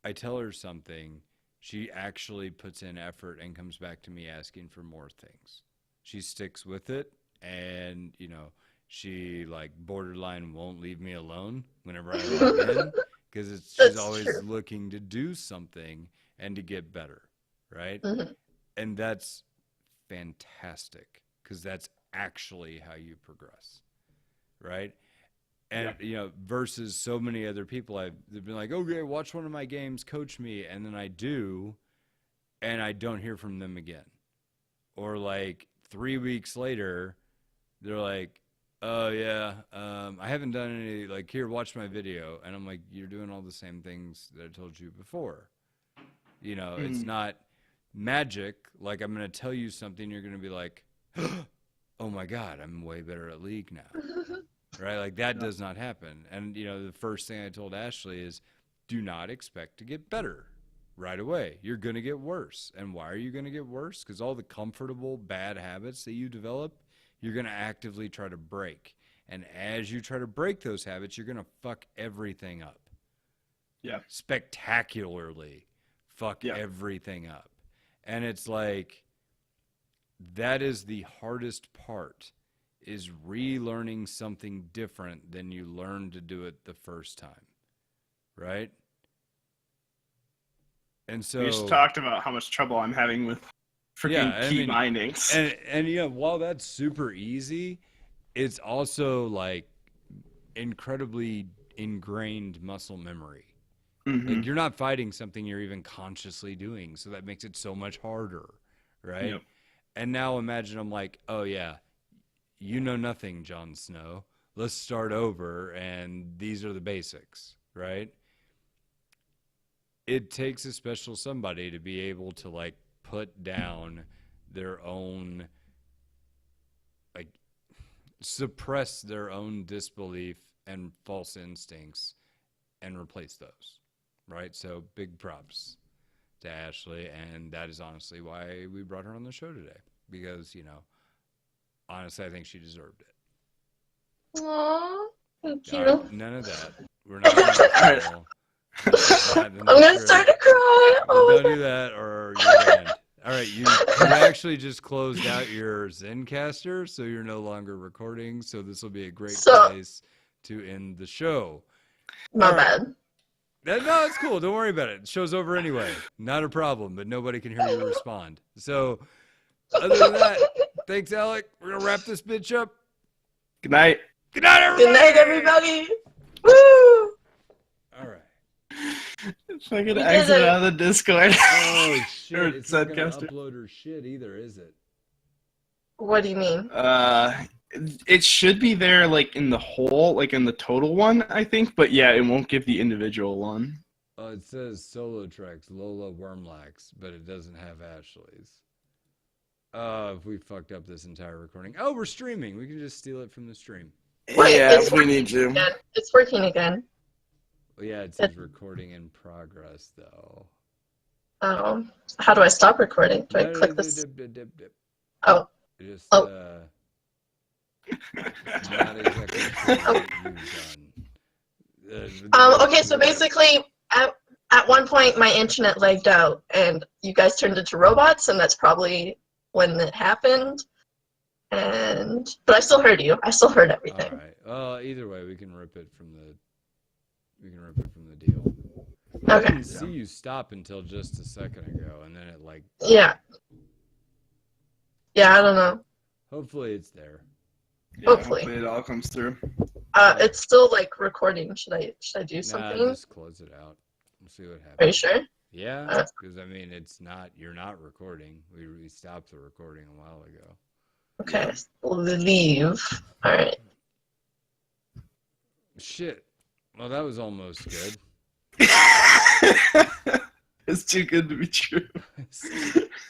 S1: I tell her something, she actually puts in effort and comes back to me asking for more things. She sticks with it, and, you know, she, like, borderline won't leave me alone whenever I log in, because she's always
S2: true.
S1: looking to do something and to get better, right?
S2: Mm-hmm.
S1: And that's fantastic, because that's actually how you progress, right? And, you know, versus so many other people, they've been like, okay, watch one of my games, coach me, and then I do, and I don't hear from them again. Or like 3 weeks later, they're like, oh yeah, I haven't done any, like, here, watch my video. And I'm like, you're doing all the same things that I told you before. You know, it's not magic. Like, I'm going to tell you something, you're going to be like, oh my God, I'm way better at League now. Right? Like, that does not happen. And, you know, the first thing I told Ashley is, do not expect to get better right away. You're going to get worse. And why are you going to get worse? Because all the comfortable bad habits that you develop, you're going to actively try to break. And as you try to break those habits, you're going to fuck everything up.
S3: Yeah.
S1: Spectacularly fuck everything up. And it's like, that is the hardest part, is relearning something different than you learned to do it the first time. Right? And so
S3: we just talked about how much trouble I'm having with freaking key bindings.
S1: And you know, while that's super easy, it's also like incredibly ingrained muscle memory. Like, you're not fighting something you're even consciously doing, so that makes it so much harder, right?
S3: Yep.
S1: And now imagine I'm like, oh yeah, you know nothing, Jon Snow. Let's start over, and these are the basics, right? It takes a special somebody to be able to, like, put down their own, like, suppress their own disbelief and false instincts and replace those, right? So big props to Ashley, and that is honestly why we brought her on the show today, because, you know, honestly, I think she deserved it.
S2: Aww, thank you.
S1: None of that. We're not going
S2: I'm gonna start to cry. Oh,
S1: don't do that, or you're banned. All right, you actually just closed out your Zencaster, so you're no longer recording. So this will be a great place to end the show.
S2: My bad.
S1: No, it's cool. Don't worry about it. The show's over anyway. Not a problem, but nobody can hear you respond. So, other than that, thanks, Alec. We're going to wrap this bitch up.
S3: Good night.
S1: Good night, everybody.
S2: Good night, everybody. Woo!
S1: All right.
S3: If I could
S2: We did
S3: exit
S2: it.
S3: out of the Discord.
S1: Oh, shit.
S3: Or
S1: It's not going to
S3: Zedcaster.
S1: upload her shit either, is it?
S2: What do you mean?
S3: It should be there, like, in the whole, like, in the total one, I think. But, yeah, it won't give the individual one.
S1: It says solo tracks, Lola Wormlax, but it doesn't have Ashley's. If we fucked up this entire recording. Oh, we're streaming. We can just steal it from the stream.
S2: Wait,
S3: yeah,
S2: it's
S3: if we need to.
S2: Again. It's working again.
S1: Well, yeah, it says recording in progress, though.
S2: How do I stop recording? Do I click this? Oh,
S1: Just,
S2: Oh.
S1: not exactly sure what you've done.
S2: okay. So basically, at one point, my internet lagged out, and you guys turned into robots, and that's probably when it happened. But I still heard you. I still heard everything.
S1: All right. Well, either way, we can rip it from the deal. I
S2: Okay.
S1: didn't see you stop until just a second ago, and then it like.
S2: Yeah. Yeah, I don't know.
S1: Hopefully, it's there.
S3: Yeah,
S2: Hopefully.
S3: it all comes through.
S2: It's still like recording. Should I do
S1: Nah,
S2: something?
S1: just close it out. We'll see what happens.
S2: Are you sure?
S1: Yeah, because I mean, you're not recording. We stopped the recording a while ago.
S2: Okay. Leave. All right.
S1: Shit. Well, that was almost good.
S3: It's too good to be true.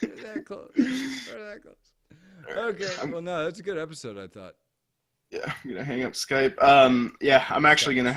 S1: that close. We're that close. Okay. Well, no, that's a good episode, I thought.
S3: Yeah, I'm gonna hang up Skype. Yeah, I'm actually gonna